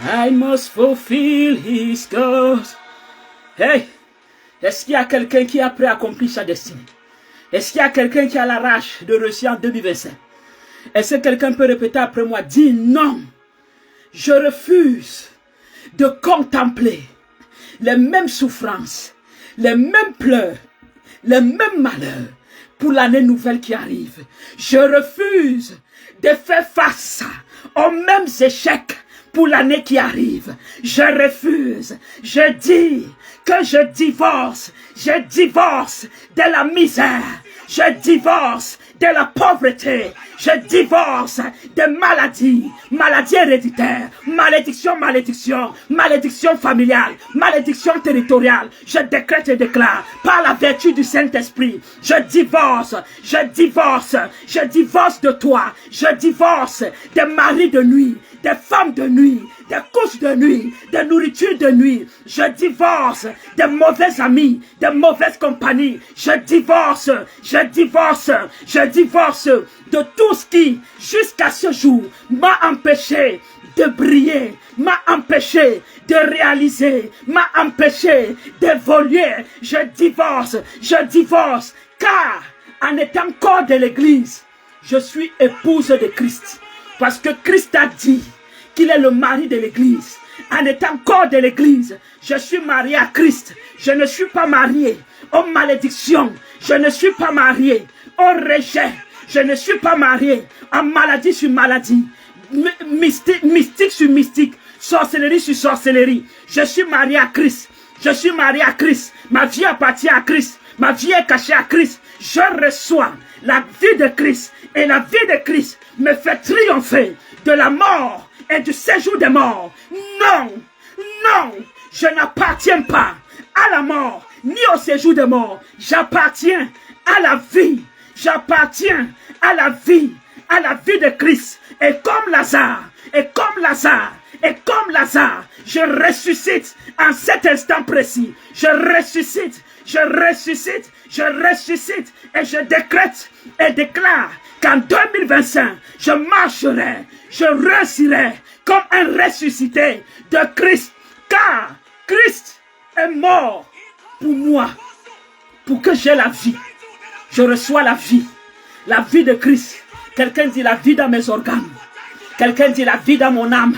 I must fulfill his cause. Hey, est-ce qu'il y a quelqu'un qui a prêt à accomplir sa destinée? Est-ce qu'il y a quelqu'un qui a la rage de réussir en 2025? Est-ce que quelqu'un peut répéter après moi? Dis non. Je refuse de contempler les mêmes souffrances, les mêmes pleurs, les mêmes malheurs pour l'année nouvelle qui arrive. Je refuse de faire face aux mêmes échecs pour l'année qui arrive. Je refuse. Je dis que je divorce de la misère. Je divorce de la pauvreté. Je divorce des maladies, maladies héréditaires, malédiction, malédiction, malédiction familiale, malédiction territoriale. Je décrète et déclare par la vertu du Saint-Esprit, je divorce de toi, je divorce des maris de nuit, des femmes de nuit, des couches de nuit, des nourritures de nuit. Je divorce des mauvais amis, des mauvaises compagnies. Je divorce de tout ce qui, jusqu'à ce jour, m'a empêché de briller, m'a empêché de réaliser, m'a empêché d'évoluer. Je divorce, car en étant corps de l'Église, je suis épouse de Christ. Parce que Christ a dit qu'il est le mari de l'Église. En étant corps de l'Église, je suis marié à Christ. Je ne suis pas marié aux malédictions. Je ne suis pas marié au rejet. Je ne suis pas marié. En maladie sur maladie. Mystique sur mystique. Sorcellerie sur sorcellerie. Je suis marié à Christ. Je suis marié à Christ. Ma vie appartient à Christ. Ma vie est cachée à Christ. Je reçois la vie de Christ. Et la vie de Christ me fait triompher de la mort et du séjour des morts. Non, non, je n'appartiens pas à la mort, ni au séjour des morts. J'appartiens à la vie. J'appartiens à la vie de Christ. Et comme Lazare, je ressuscite en cet instant précis. Je ressuscite et je décrète et déclare qu'en 2025, je marcherai, je réussirai comme un ressuscité de Christ. Car Christ est mort pour moi, pour que j'aie la vie. Je reçois la vie de Christ. Quelqu'un dit la vie dans mes organes. Quelqu'un dit la vie dans mon âme.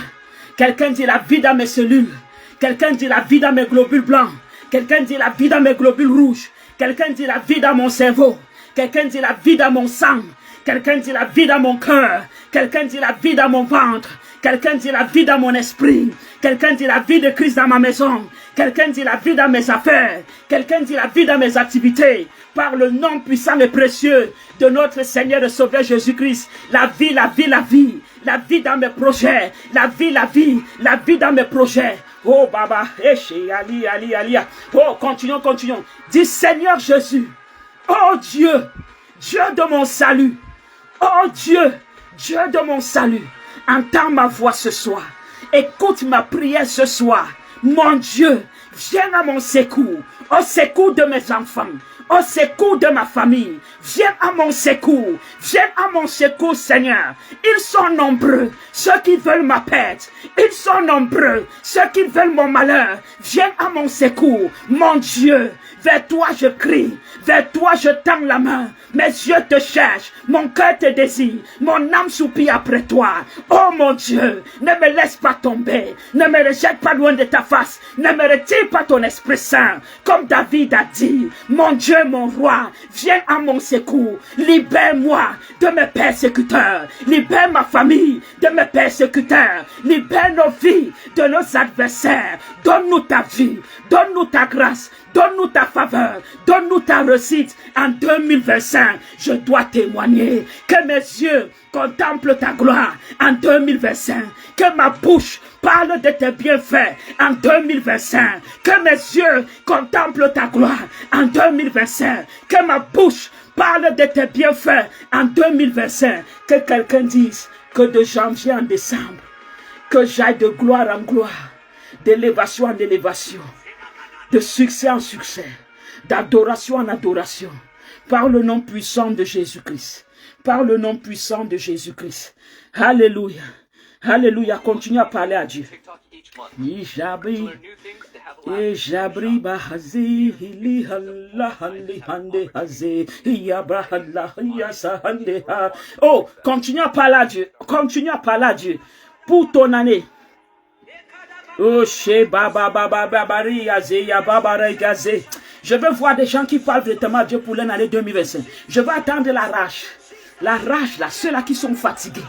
Quelqu'un dit la vie dans mes cellules. Quelqu'un dit la vie dans mes globules blancs. Quelqu'un dit la vie dans mes globules rouges. Quelqu'un dit la vie dans mon cerveau. Quelqu'un dit la vie dans mon sang. Quelqu'un dit la vie dans mon cœur. Quelqu'un dit la vie dans mon ventre. Quelqu'un dit la vie dans mon esprit. Quelqu'un dit la vie de Christ dans ma maison. Quelqu'un dit la vie dans mes affaires. Quelqu'un dit la vie dans mes activités. Par le nom puissant et précieux de notre Seigneur et Sauveur Jésus-Christ. La vie, la vie, la vie. La vie dans mes projets. La vie, la vie. La vie dans mes projets. Oh Baba. Ali. Oh, continuons. Dis Seigneur Jésus. Oh Dieu. Dieu de mon salut. Oh Dieu. Dieu de mon salut. Entends ma voix ce soir. Écoute ma prière ce soir. Mon Dieu, viens à mon secours. Au secours de mes enfants. Au secours de ma famille. Viens à mon secours. Viens à mon secours, Seigneur. Ils sont nombreux, ceux qui veulent ma perte. Ils sont nombreux, ceux qui veulent mon malheur. Viens à mon secours, mon Dieu. Vers toi je crie. Vers toi je tends la main. Mes yeux te cherchent. Mon cœur te désire. Mon âme soupire après toi. Oh mon Dieu, ne me laisse pas tomber. Ne me rejette pas loin de ta face. Ne me retire pas ton Esprit Saint. Comme David a dit, mon Dieu, mon roi, viens à mon secours. Libère-moi de mes persécuteurs. Libère ma famille de mes persécuteurs. Libère nos vies de nos adversaires. Donne-nous ta vie. Donne-nous ta grâce. Donne-nous ta faveur. Donne-nous ta réussite. En 2025, je dois témoigner que mes yeux contemplent ta gloire. En 2025, que ma bouche parle de tes bienfaits. En 2025, que mes yeux contemplent ta gloire. En 2025, que ma bouche parle de tes bienfaits. En 2025, que quelqu'un dise que de janvier en décembre, que j'aille de gloire en gloire, d'élévation en élévation, de succès en succès, d'adoration en adoration, par le nom puissant de Jésus-Christ. Par le nom puissant de Jésus-Christ. Alléluia. Alléluia. Continue à parler à Dieu. Oh, continue à parler à Dieu. Continue à parler à Dieu. Pour ton année. Oh, je veux voir des gens qui parlent directement à Dieu pour l'année 2025. Je veux attendre la rage. La rage, là, ceux-là qui sont fatigués.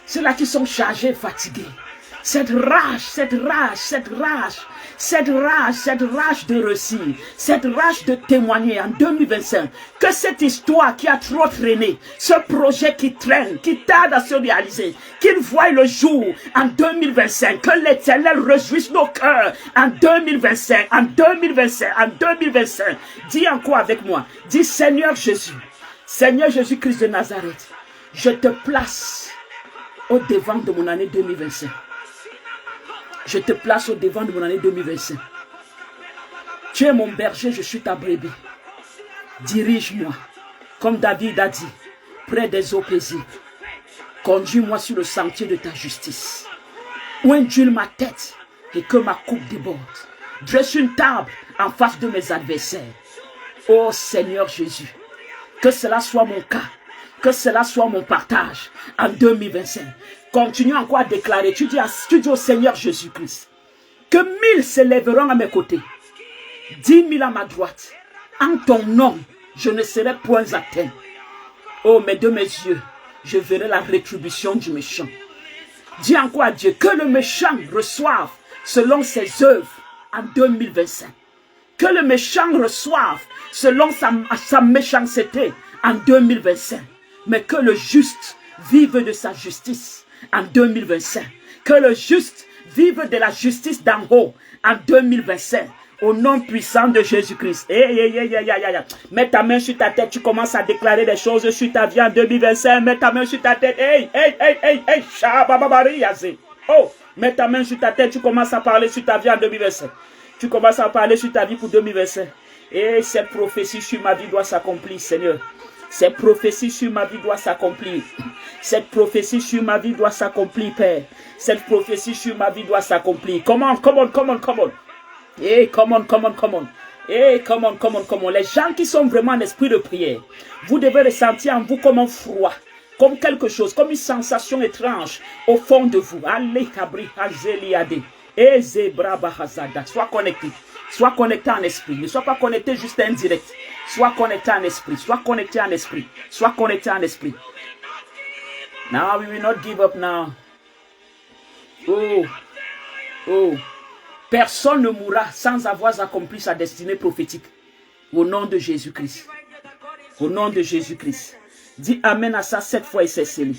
Ceux-là qui sont chargés, fatigués. Cette rage de réussir, cette rage de témoigner en 2025, que cette histoire qui a trop traîné, ce projet qui traîne, qui tarde à se réaliser, qu'il voie le jour en 2025, que l'Éternel réjouisse nos cœurs en 2025, en 2025. Dis encore avec moi, dis Seigneur Jésus, Seigneur Jésus-Christ de Nazareth, je te place au devant de mon année 2025. Je te place au devant de mon année 2025. Tu es mon berger, je suis ta brebis. Dirige-moi, comme David a dit, près des eaux paisibles. Conduis-moi sur le sentier de ta justice. Ondule ma tête et que ma coupe déborde. Dresse une table en face de mes adversaires. Ô Seigneur Jésus, que cela soit mon cas, que cela soit mon partage en 2025. Continue encore à déclarer. Tu dis au Seigneur Jésus-Christ que 1000 s'élèveront à mes côtés, 10 000 à ma droite. En ton nom, je ne serai point atteint. Oh, mais de mes yeux, je verrai la rétribution du méchant. Dis encore à Dieu que le méchant reçoive selon ses œuvres en 2025. Que le méchant reçoive selon sa méchanceté en 2025. Mais que le juste vive de sa justice en 2025. Que le juste vive de la justice d'en haut en 2025. Au nom puissant de Jésus-Christ. Mets ta main sur ta tête. Tu commences à déclarer des choses sur ta vie en 2025. Mets ta main sur ta tête. Oh, mets ta main sur ta tête. Tu commences à parler sur ta vie en 2025. Tu commences à parler sur ta vie pour 2025. Et cette prophétie sur ma vie doit s'accomplir, Seigneur. Cette prophétie sur ma vie doit s'accomplir. Cette prophétie sur ma vie doit s'accomplir, Père. Cette prophétie sur ma vie doit s'accomplir. Come on. Hey, come on. Hey, come on. Les gens qui sont vraiment en esprit de prière, vous devez ressentir en vous comme un froid, comme quelque chose, comme une sensation étrange au fond de vous. Allez, Kabri, Hazeliade. Sois connecté. Sois connecté en esprit. Ne sois pas connecté juste indirect. Sois connecté en esprit. Sois connecté en esprit. Sois connecté en esprit. Now we will not give up now. Oh. Personne ne mourra sans avoir accompli sa destinée prophétique. Au nom de Jésus-Christ. Au nom de Jésus-Christ. Dis Amen à ça 7 fois et c'est scellé.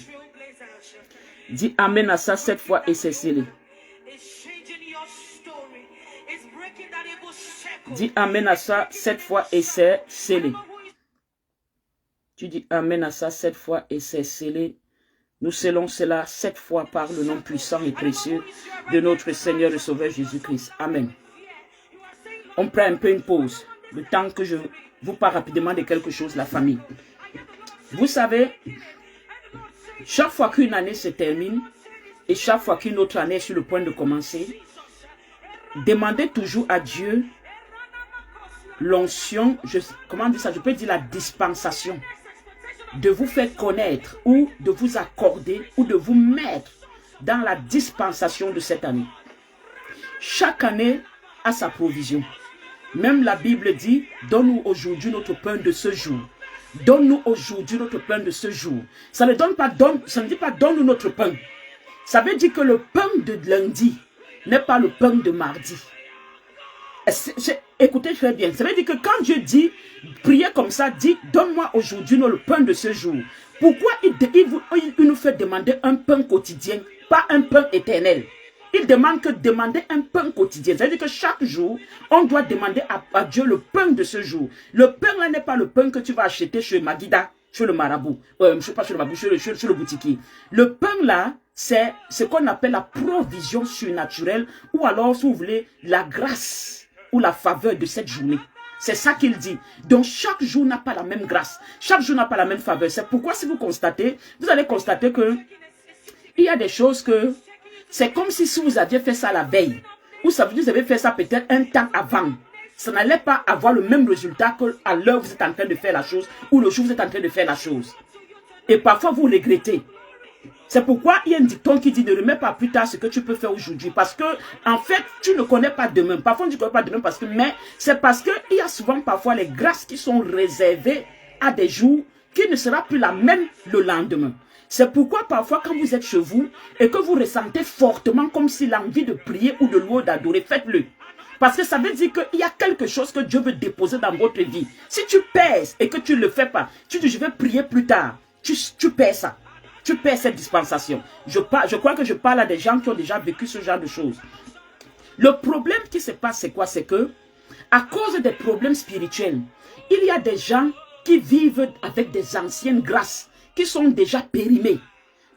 Dis Amen à ça 7 fois et c'est scellé. Dis Amen à ça 7 fois et c'est scellé. Tu dis Amen à ça 7 fois et c'est scellé. Nous scellons cela 7 fois par le nom puissant et précieux de notre Seigneur et Sauveur Jésus-Christ. Amen. On prend un peu une pause. Le temps que je vous parle rapidement de quelque chose, la famille. Vous savez, chaque fois qu'une année se termine et chaque fois qu'une autre année est sur le point de commencer, demandez toujours à Dieu l'onction, comment dire ça, je peux dire la dispensation, de vous faire connaître ou de vous accorder ou de vous mettre dans la dispensation de cette année. Chaque année a sa provision. Même la Bible dit, donne-nous aujourd'hui notre pain de ce jour. Donne-nous aujourd'hui notre pain de ce jour. Ça ne dit pas donne-nous notre pain. Ça veut dire que le pain de lundi n'est pas le pain de mardi. Écoutez très bien. Ça veut dire que quand Dieu dit, priez comme ça, dit, donne-moi aujourd'hui le pain de ce jour. Pourquoi il nous fait demander un pain quotidien, pas un pain éternel? Il demande que demander un pain quotidien. Ça veut dire que chaque jour, on doit demander à Dieu le pain de ce jour. Le pain là n'est pas le pain que tu vas acheter chez Magida, chez le marabout. Je ne sais pas chez le marabout, chez le boutiquier. Le pain là, c'est ce qu'on appelle la provision surnaturelle ou alors, si vous voulez, la grâce ou la faveur de cette journée. C'est ça qu'il dit. Donc chaque jour n'a pas la même grâce. Chaque jour n'a pas la même faveur. C'est pourquoi si vous constatez, vous allez constater que il y a des choses que c'est comme si vous aviez fait ça la veille. Ou ça, vous avez fait ça peut-être un temps avant. Ça n'allait pas avoir le même résultat qu'à l'heure où vous êtes en train de faire la chose ou le jour où vous êtes en train de faire la chose. Et parfois vous regrettez. C'est pourquoi il y a un dicton qui dit ne remets pas plus tard ce que tu peux faire aujourd'hui. Parce que, en fait, tu ne connais pas demain. Parfois, tu ne connais pas demain parce que, mais c'est parce qu'il y a souvent parfois les grâces qui sont réservées à des jours qui ne sera plus la même le lendemain. C'est pourquoi parfois quand vous êtes chez vous et que vous ressentez fortement comme si l'envie de prier ou de louer ou d'adorer, faites-le. Parce que ça veut dire qu'il y a quelque chose que Dieu veut déposer dans votre vie. Si tu pèses et que tu ne le fais pas, tu dis je vais prier plus tard, tu perds ça. Tu perds cette dispensation. Je crois que je parle à des gens qui ont déjà vécu ce genre de choses. Le problème qui se passe, c'est quoi? C'est que, à cause des problèmes spirituels, il y a des gens qui vivent avec des anciennes grâces, qui sont déjà périmées.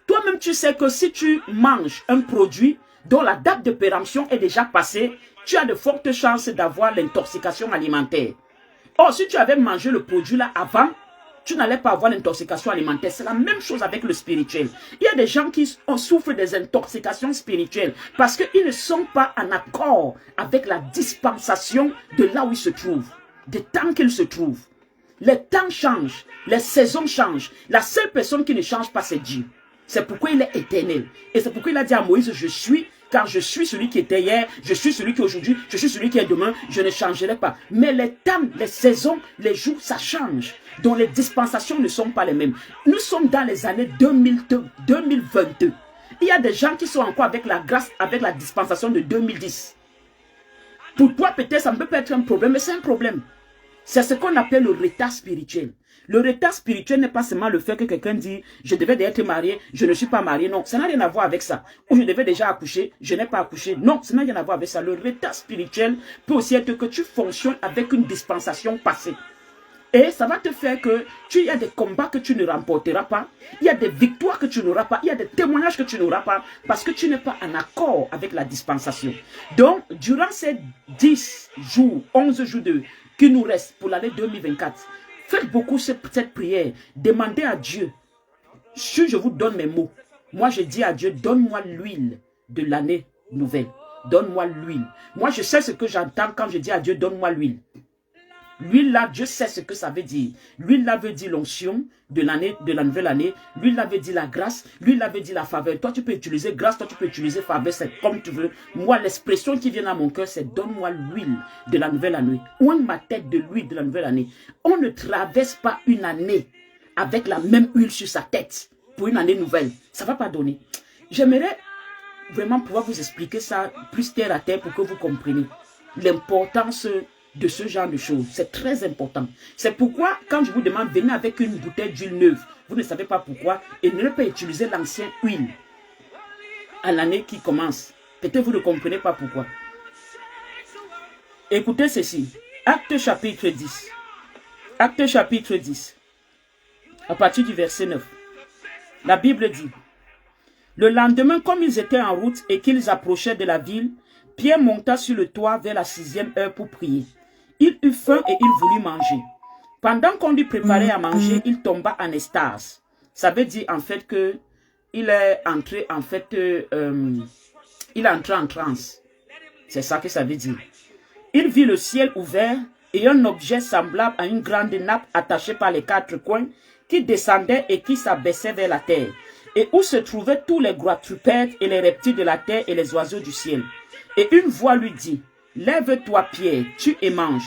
Toi-même, tu sais que si tu manges un produit dont la date de péremption est déjà passée, tu as de fortes chances d'avoir l'intoxication alimentaire. Or, si tu avais mangé le produit là avant, tu n'allais pas avoir l'intoxication alimentaire. C'est la même chose avec le spirituel. Il y a des gens qui souffrent des intoxications spirituelles parce qu'ils ne sont pas en accord avec la dispensation de là où ils se trouvent, des temps qu'ils se trouvent. Les temps changent, les saisons changent. La seule personne qui ne change pas, c'est Dieu. C'est pourquoi il est éternel. Et c'est pourquoi il a dit à Moïse, je suis, car je suis celui qui était hier, je suis celui qui est aujourd'hui, je suis celui qui est demain, je ne changerai pas. Mais les temps, les saisons, les jours, ça change. Donc les dispensations ne sont pas les mêmes. Nous sommes dans les années 2022. Il y a des gens qui sont encore avec la grâce, avec la dispensation de 2010. Pour toi, peut-être, ça ne peut pas être un problème, mais c'est un problème. C'est ce qu'on appelle le retard spirituel. Le retard spirituel n'est pas seulement le fait que quelqu'un dit « je devais être marié, je ne suis pas marié ». Non, ça n'a rien à voir avec ça. Ou je devais déjà accoucher, je n'ai pas accouché. Non, ça n'a rien à voir avec ça. Le retard spirituel peut aussi être que tu fonctionnes avec une dispensation passée. Et ça va te faire que il y a des combats que tu ne remporteras pas. Il y a des victoires que tu n'auras pas. Il y a des témoignages que tu n'auras pas. Parce que tu n'es pas en accord avec la dispensation. Donc, durant ces 10 jours, 11 jours qui nous restent pour l'année 2024, faites beaucoup cette prière. Demandez à Dieu. Si je vous donne mes mots, moi je dis à Dieu, donne-moi l'huile de l'année nouvelle. Donne-moi l'huile. Moi je sais ce que j'entends quand je dis à Dieu, donne-moi l'huile. L'huile là, Dieu sait ce que ça veut dire. L'huile là veut dire l'onction de l'année, de la nouvelle année. L'huile là veut dire la grâce. L'huile là veut dire la faveur. Toi, tu peux utiliser grâce, toi, tu peux utiliser faveur, c'est comme tu veux. Moi, l'expression qui vient à mon cœur, c'est donne-moi l'huile de la nouvelle année. Oigne ma tête de l'huile de la nouvelle année. On ne traverse pas une année avec la même huile sur sa tête pour une année nouvelle. Ça ne va pas donner. J'aimerais vraiment pouvoir vous expliquer ça plus terre à terre pour que vous compreniez l'importance de ce genre de choses. C'est très important. C'est pourquoi, quand je vous demande, venez avec une bouteille d'huile neuve, vous ne savez pas pourquoi, et ne pas utiliser l'ancienne huile à l'année qui commence. Peut-être vous ne comprenez pas pourquoi. Écoutez ceci. Acte chapitre 10. Acte chapitre 10. À partir du verset 9. La Bible dit, le lendemain, comme ils étaient en route et qu'ils approchaient de la ville, Pierre monta sur le toit vers la 6e heure pour prier. Il eut faim et il voulut manger. Pendant qu'on lui préparait à manger, il tomba en extase. Ça veut dire en fait que il est entré en fait, il est entré en transe. C'est ça que ça veut dire. Il vit le ciel ouvert et un objet semblable à une grande nappe attachée par les 4 coins qui descendait et qui s'abaissait vers la terre, et où se trouvaient tous les quadrupèdes et les reptiles de la terre et les oiseaux du ciel. Et une voix lui dit, « Lève-toi, Pierre, tue et mange. »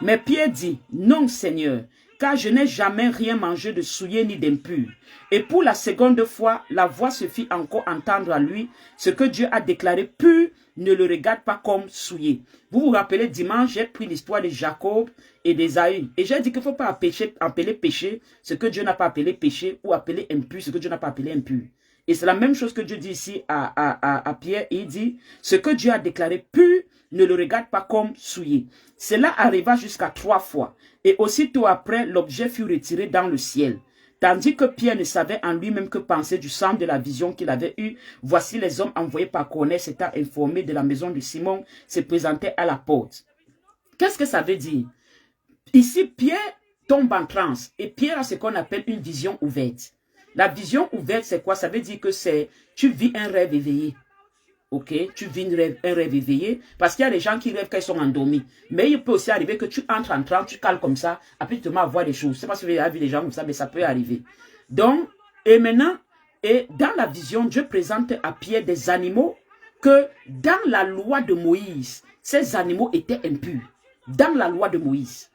Mais Pierre dit, « Non, Seigneur, car je n'ai jamais rien mangé de souillé ni d'impur. » Et pour la seconde fois, la voix se fit encore entendre à lui, ce que Dieu a déclaré pur, ne le regarde pas comme souillé. Vous vous rappelez, dimanche, j'ai pris l'histoire de Jacob et d'Ésaü. Et j'ai dit qu'il ne faut pas appeler péché ce que Dieu n'a pas appelé péché, ou appeler impur ce que Dieu n'a pas appelé impur. Et c'est la même chose que Dieu dit ici à Pierre. Il dit, ce que Dieu a déclaré pur, ne le regarde pas comme souillé. Cela arriva jusqu'à 3 fois. Et aussitôt après, l'objet fut retiré dans le ciel. Tandis que Pierre ne savait en lui-même que penser du sens de la vision qu'il avait eue. Voici les hommes envoyés par Cornèille s'étant informés de la maison de Simon, se présentaient à la porte. Qu'est-ce que ça veut dire? Ici, Pierre tombe en transe. Et Pierre a ce qu'on appelle une vision ouverte. La vision ouverte, c'est quoi? Ça veut dire que c'est, tu vis un rêve éveillé. Ok? Tu vis un rêve éveillé. Parce qu'il y a des gens qui rêvent qu'ils sont endormis. Mais il peut aussi arriver que tu entres en transe, tu cales comme ça, après tu te mets à voir des choses. C'est pas si vous avez vu des gens comme ça, mais ça peut arriver. Donc, et maintenant, et dans la vision, Dieu présente à Pierre des animaux que dans la loi de Moïse, ces animaux étaient impurs. Dans la loi de Moïse.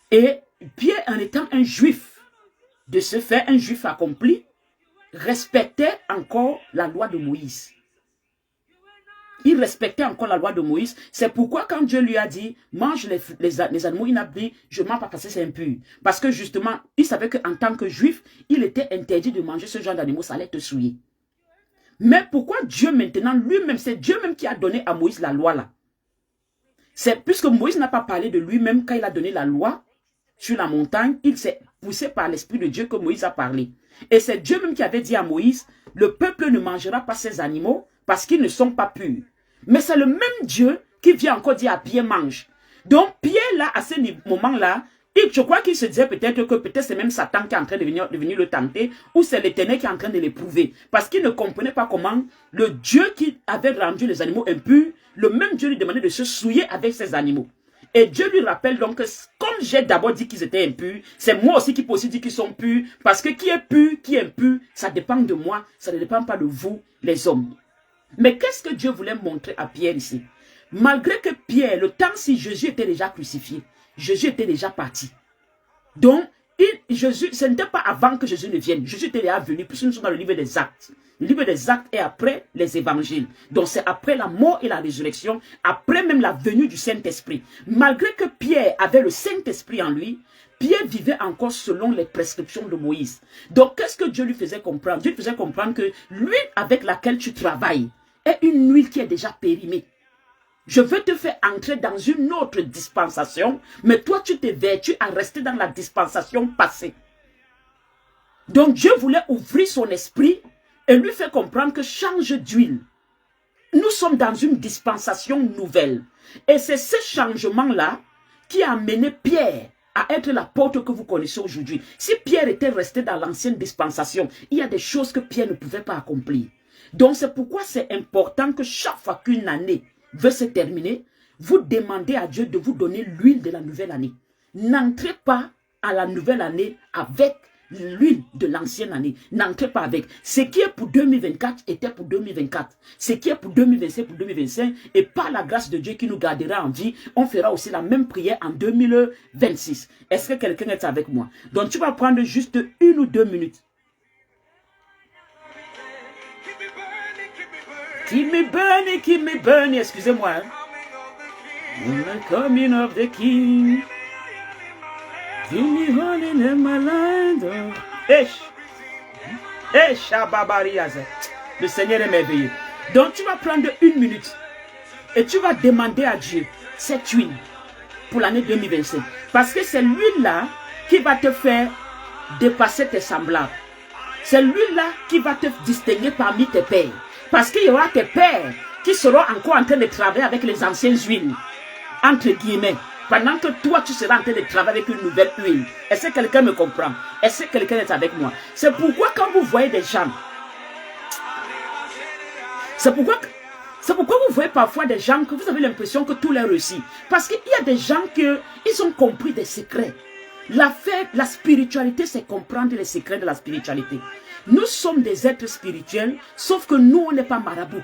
Et Pierre, en étant un juif, de ce fait, un juif accompli, respectait encore la loi de Moïse. Il respectait encore la loi de Moïse. C'est pourquoi quand Dieu lui a dit, mange les animaux, il n'a dit, je ne mange pas parce que c'est impur. Parce que justement, il savait qu'en tant que juif, il était interdit de manger ce genre d'animaux, ça allait te souiller. Mais pourquoi Dieu maintenant, lui-même, c'est Dieu même qui a donné à Moïse la loi là. C'est puisque Moïse n'a pas parlé de lui-même quand il a donné la loi sur la montagne, il s'est poussé par l'Esprit de Dieu que Moïse a parlé. Et c'est Dieu même qui avait dit à Moïse, le peuple ne mangera pas ces animaux parce qu'ils ne sont pas purs. Mais c'est le même Dieu qui vient encore dire à Pierre, mange. Donc Pierre là, à ce moment-là, je crois qu'il se disait peut-être que peut-être c'est même Satan qui est en train de venir le tenter, ou c'est l'Éternel qui est en train de l'éprouver. Parce qu'il ne comprenait pas comment le Dieu qui avait rendu les animaux impurs, le même Dieu lui demandait de se souiller avec ces animaux. Et Dieu lui rappelle donc que comme j'ai d'abord dit qu'ils étaient impurs, c'est moi aussi qui peux aussi dire qu'ils sont purs. Parce que qui est pur, qui est impur, ça dépend de moi, ça ne dépend pas de vous, les hommes. Mais qu'est-ce que Dieu voulait montrer à Pierre ici? Malgré que Pierre, le temps si Jésus était déjà crucifié, Jésus était déjà parti. Donc, Jésus, ce n'était pas avant que Jésus ne vienne. Jésus était déjà venu, puisque nous sommes dans le livre des Actes. Le livre des Actes est après les évangiles. Donc, c'est après la mort et la résurrection, après même la venue du Saint-Esprit. Malgré que Pierre avait le Saint-Esprit en lui, Pierre vivait encore selon les prescriptions de Moïse. Donc, qu'est-ce que Dieu lui faisait comprendre? Dieu lui faisait comprendre que l'huile avec laquelle tu travailles est une huile qui est déjà périmée. Je veux te faire entrer dans une autre dispensation, mais toi, tu t'es vertu à rester dans la dispensation passée. Donc, Dieu voulait ouvrir son esprit et lui faire comprendre que change d'huile. Nous sommes dans une dispensation nouvelle. Et c'est ce changement-là qui a amené Pierre à être la porte que vous connaissez aujourd'hui. Si Pierre était resté dans l'ancienne dispensation, il y a des choses que Pierre ne pouvait pas accomplir. Donc, c'est pourquoi c'est important que chaque fois qu'une année veut se terminer, vous demandez à Dieu de vous donner l'huile de la nouvelle année. N'entrez pas à la nouvelle année avec l'huile de l'ancienne année. N'entrez pas avec. Ce qui est pour 2024 était pour 2024. Ce qui est pour 2025 pour 2025. Et par la grâce de Dieu qui nous gardera en vie, on fera aussi la même prière en 2026. Est-ce que quelqu'un est avec moi? Donc tu vas prendre juste 1 ou 2 minutes. Keep me burning, excusez-moi. The coming of the King. Keep me running in my land. Le Seigneur est merveilleux. Donc tu vas prendre 1 minute et tu vas demander à Dieu cette huile pour l'année 2025. Parce que c'est l'huile-là qui va te faire dépasser tes semblables. C'est l'huile-là qui va te distinguer parmi tes pères. Parce qu'il y aura tes pères qui seront encore en train de travailler avec les anciennes huiles, entre guillemets, pendant que toi, tu seras en train de travailler avec une nouvelle huile. Est-ce que quelqu'un me comprend? Est-ce que quelqu'un est avec moi? C'est pourquoi quand vous voyez des gens, c'est pourquoi vous voyez parfois des gens que vous avez l'impression que tout leur réussit. Parce qu'il y a des gens ils ont compris des secrets. La spiritualité, c'est comprendre les secrets de la spiritualité. Nous sommes des êtres spirituels, sauf que nous, on n'est pas marabout.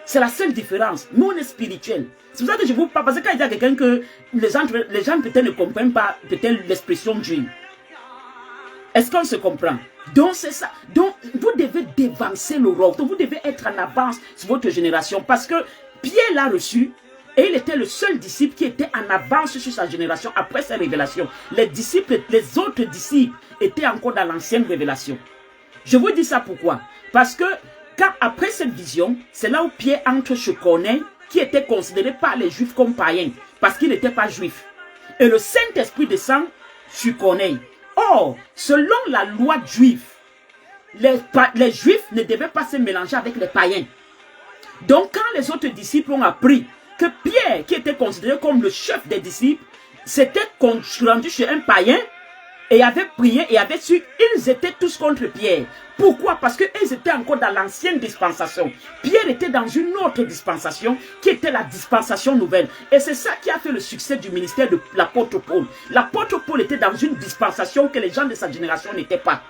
C'est la seule différence. Nous, on est spirituels. C'est pour ça que je vous parle. Parce que quand il y a quelqu'un que les gens peut-être ne comprennent pas peut-être l'expression d'huile. Est-ce qu'on se comprend? Donc, c'est ça. Donc, vous devez dévancer le rôle. Donc, vous devez être en avance sur votre génération. Parce que Pierre l'a reçu. Et il était le seul disciple qui était en avance sur sa génération après sa révélation. Les autres disciples étaient encore dans l'ancienne révélation. Je vous dis ça pourquoi? Parce que après cette vision, c'est là où Pierre entre chez Corneille, qui était considéré par les Juifs comme païen, parce qu'il n'était pas juif. Et le Saint-Esprit descend sur Corneille. Or, selon la loi juive, les Juifs ne devaient pas se mélanger avec les païens. Donc, quand les autres disciples ont appris que Pierre, qui était considéré comme le chef des disciples, s'était rendu chez un païen, et avait prié et avait su, ils étaient tous contre Pierre. Pourquoi? Parce qu'ils étaient encore dans l'ancienne dispensation. Pierre était dans une autre dispensation qui était la dispensation nouvelle. Et c'est ça qui a fait le succès du ministère de l'apôtre Paul. L'apôtre Paul était dans une dispensation que les gens de sa génération n'étaient pas.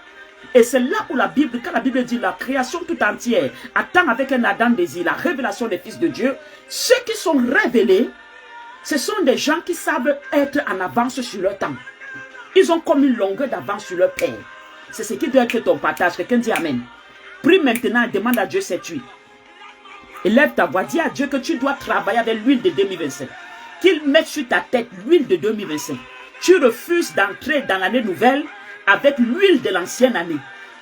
Et c'est là où quand la Bible dit la création tout entière attend avec un ardent désir la révélation des fils de Dieu, ceux qui sont révélés, ce sont des gens qui savent être en avance sur leur temps. Ils ont comme une longueur d'avance sur leur père. C'est ce qui doit être ton partage. Quelqu'un dit Amen. Prie maintenant et demande à Dieu cette huile. Élève ta voix. Dis à Dieu que tu dois travailler avec l'huile de 2025. Qu'il mette sur ta tête l'huile de 2025. Tu refuses d'entrer dans l'année nouvelle avec l'huile de l'ancienne année.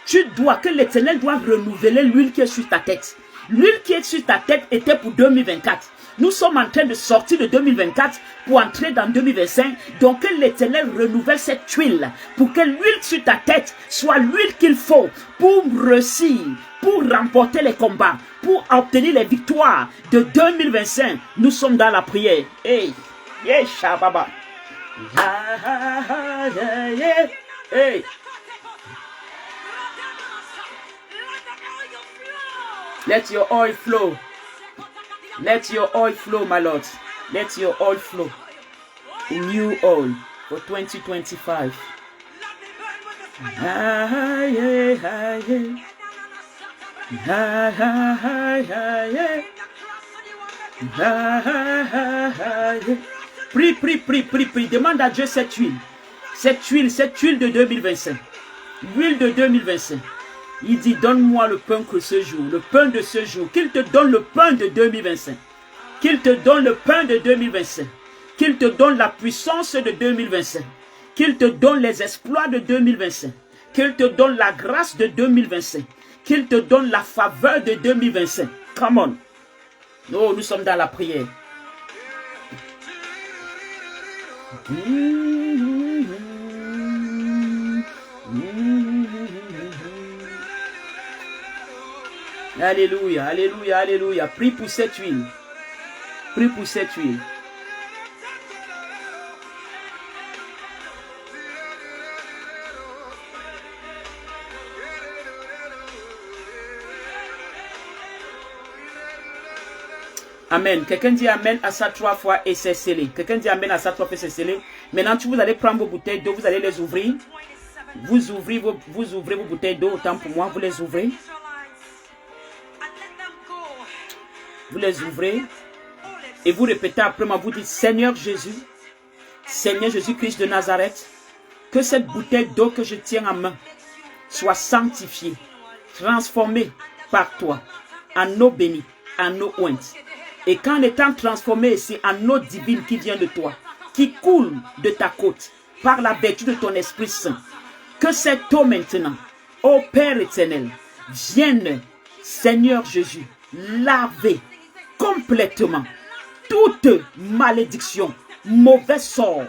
Que l'Éternel doit renouveler l'huile qui est sur ta tête. L'huile qui est sur ta tête était pour 2024. Nous sommes en train de sortir de 2024 pour entrer dans 2025. Donc que l'Éternel renouvelle cette huile pour que l'huile sur ta tête soit l'huile qu'il faut pour réussir, pour remporter les combats, pour obtenir les victoires de 2025. Nous sommes dans la prière. Hey, yeah, shababa. Hey. Let your oil flow. Let your oil flow, my Lord. Let your oil flow. New oil for 2025. Prie. Demande à Dieu cette huile. cette huile de 2025. L'huile de 2025. Il dit, donne-moi le pain que ce jour, le pain de ce jour. Qu'il te donne le pain de 2025. Qu'il te donne le pain de 2025. Qu'il te donne la puissance de 2025. Qu'il te donne les exploits de 2025. Qu'il te donne la grâce de 2025. Qu'il te donne la faveur de 2025. Come on. Oh, nous sommes dans la prière. Alléluia, alléluia, alléluia. Prie pour cette huile. Prie pour cette huile. Amen. Quelqu'un dit Amen à ça 3 fois et c'est scellé. Quelqu'un dit Amen à ça 3 fois et c'est scellé. Maintenant, vous allez prendre vos bouteilles d'eau, vous allez les ouvrir. Vous ouvrez vos bouteilles d'eau, autant pour moi, vous les ouvrez. Vous les ouvrez. Et vous répétez après moi, vous dites Seigneur Jésus, Seigneur Jésus-Christ de Nazareth, que cette bouteille d'eau que je tiens en main soit sanctifiée, transformée par toi en eau bénie, en eau ointe. Et qu'en étant transformée ici en eau divine qui vient de toi, qui coule de ta côte, par la vertu de ton Esprit Saint, que cette eau maintenant, ô Père éternel, vienne, Seigneur Jésus, laver complètement toute malédiction, mauvais sort,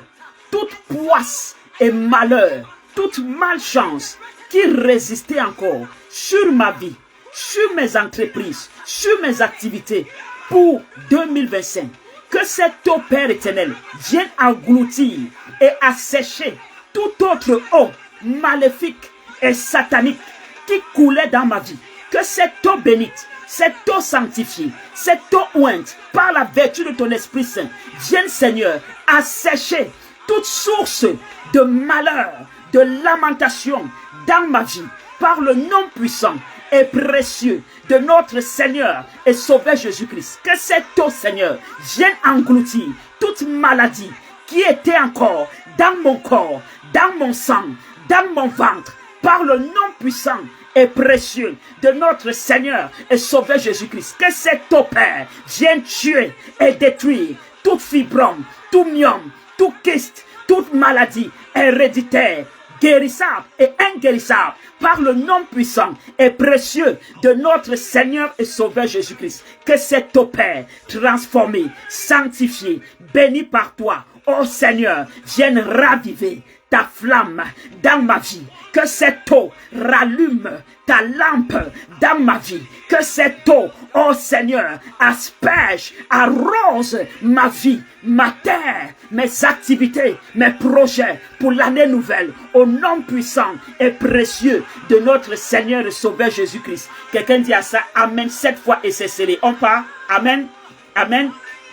toute poisse et malheur, toute malchance qui résistait encore sur ma vie, sur mes entreprises, sur mes activités pour 2025. Que cette eau, Père éternel, vienne engloutir et assécher toute autre eau maléfique et satanique qui coulait dans ma vie. Que cette eau bénite, cette eau sanctifiée, cette eau ointe, par la vertu de ton Esprit Saint, vienne, Seigneur, assécher toute source de malheur, de lamentation dans ma vie, par le nom puissant et précieux de notre Seigneur et Sauveur Jésus-Christ. Que cette eau, Seigneur, vienne engloutir toute maladie qui était encore dans mon corps, dans mon sang, dans mon ventre, par le nom puissant et précieux de notre Seigneur et Sauveur Jésus-Christ. Que cette eau, Père, vienne tuer et détruire toute fibrome, tout myome, tout kyste, toute maladie héréditaire, guérissable et inguérissable, par le nom puissant et précieux de notre Seigneur et Sauveur Jésus-Christ. Que cette eau, Père, transformée, sanctifiée, bénie par toi, ô Seigneur, vienne raviver ta flamme dans ma vie. Que cette eau rallume ta lampe dans ma vie. Que cette eau, ô Seigneur, asperge, arrose ma vie, ma terre, mes activités, mes projets pour l'année nouvelle. Au nom puissant et précieux de notre Seigneur et Sauveur Jésus-Christ. Quelqu'un dit à ça, Amen, 7 fois et c'est scellé. On part. Amen, Amen,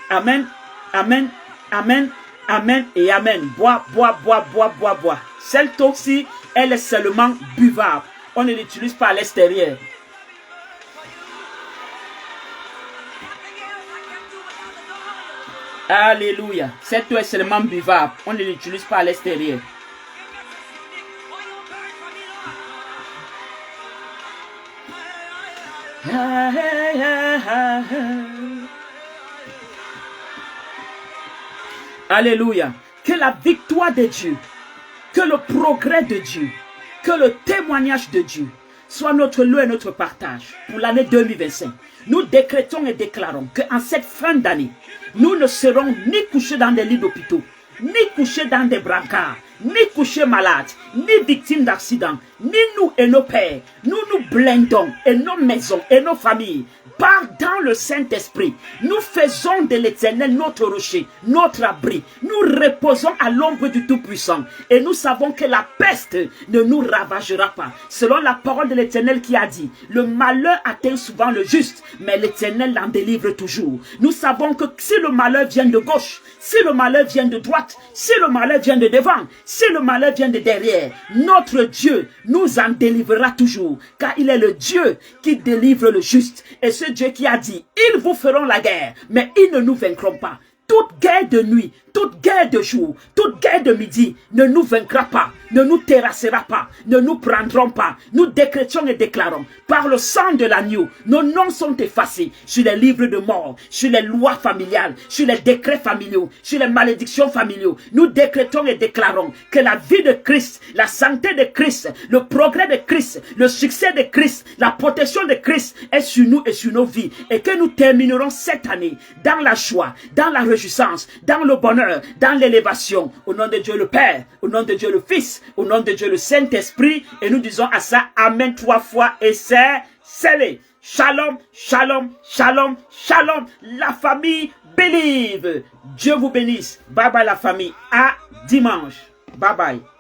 Amen, Amen, Amen. Amen et Amen. Bois, bois, bois, bois, bois, bois. Cette eau-ci, elle est seulement buvable. On ne l'utilise pas à l'extérieur. Alléluia. Cette eau est seulement buvable. On ne l'utilise pas à l'extérieur. Alléluia. Que la victoire de Dieu, que le progrès de Dieu, que le témoignage de Dieu soit notre lot et notre partage pour l'année 2025. Nous décrétons et déclarons qu'en cette fin d'année, nous ne serons ni couchés dans des lits d'hôpitaux, ni couchés dans des brancards, ni couchés malades, ni victimes d'accidents, ni nous et nos pères. Nous nous blindons et nos maisons et nos familles. Par dans le Saint-Esprit, nous faisons de l'Éternel notre rocher, notre abri. Nous reposons à l'ombre du Tout-Puissant. Et nous savons que la peste ne nous ravagera pas. Selon la parole de l'Éternel qui a dit, le malheur atteint souvent le juste, mais l'Éternel l'en délivre toujours. Nous savons que si le malheur vient de gauche, si le malheur vient de droite, si le malheur vient de devant, si le malheur vient de derrière, notre Dieu nous en délivrera toujours. Car il est le Dieu qui délivre le juste. Et ce Dieu qui a dit, ils vous feront la guerre, mais ils ne nous vaincront pas. toute guerre de nuit, toute guerre de jour, toute guerre de midi ne nous vaincra pas, ne nous terrassera pas, ne nous prendront pas. Nous décrétons et déclarons, par le sang de l'agneau, nos noms sont effacés sur les livres de mort, sur les lois familiales, sur les décrets familiaux, sur les malédictions familiaux. Nous décrétons et déclarons que la vie de Christ, la santé de Christ, le progrès de Christ, le succès de Christ, la protection de Christ est sur nous et sur nos vies. Et que nous terminerons cette année dans la joie, dans la réjouissance, dans le bonheur, dans l'élévation. Au nom de Dieu le Père, au nom de Dieu le Fils, au nom de Dieu le Saint-Esprit. Et nous disons à ça Amen 3 fois et c'est scellé. Shalom, shalom, shalom, shalom. La famille Believe. Dieu vous bénisse. Bye bye la famille. À dimanche. Bye bye.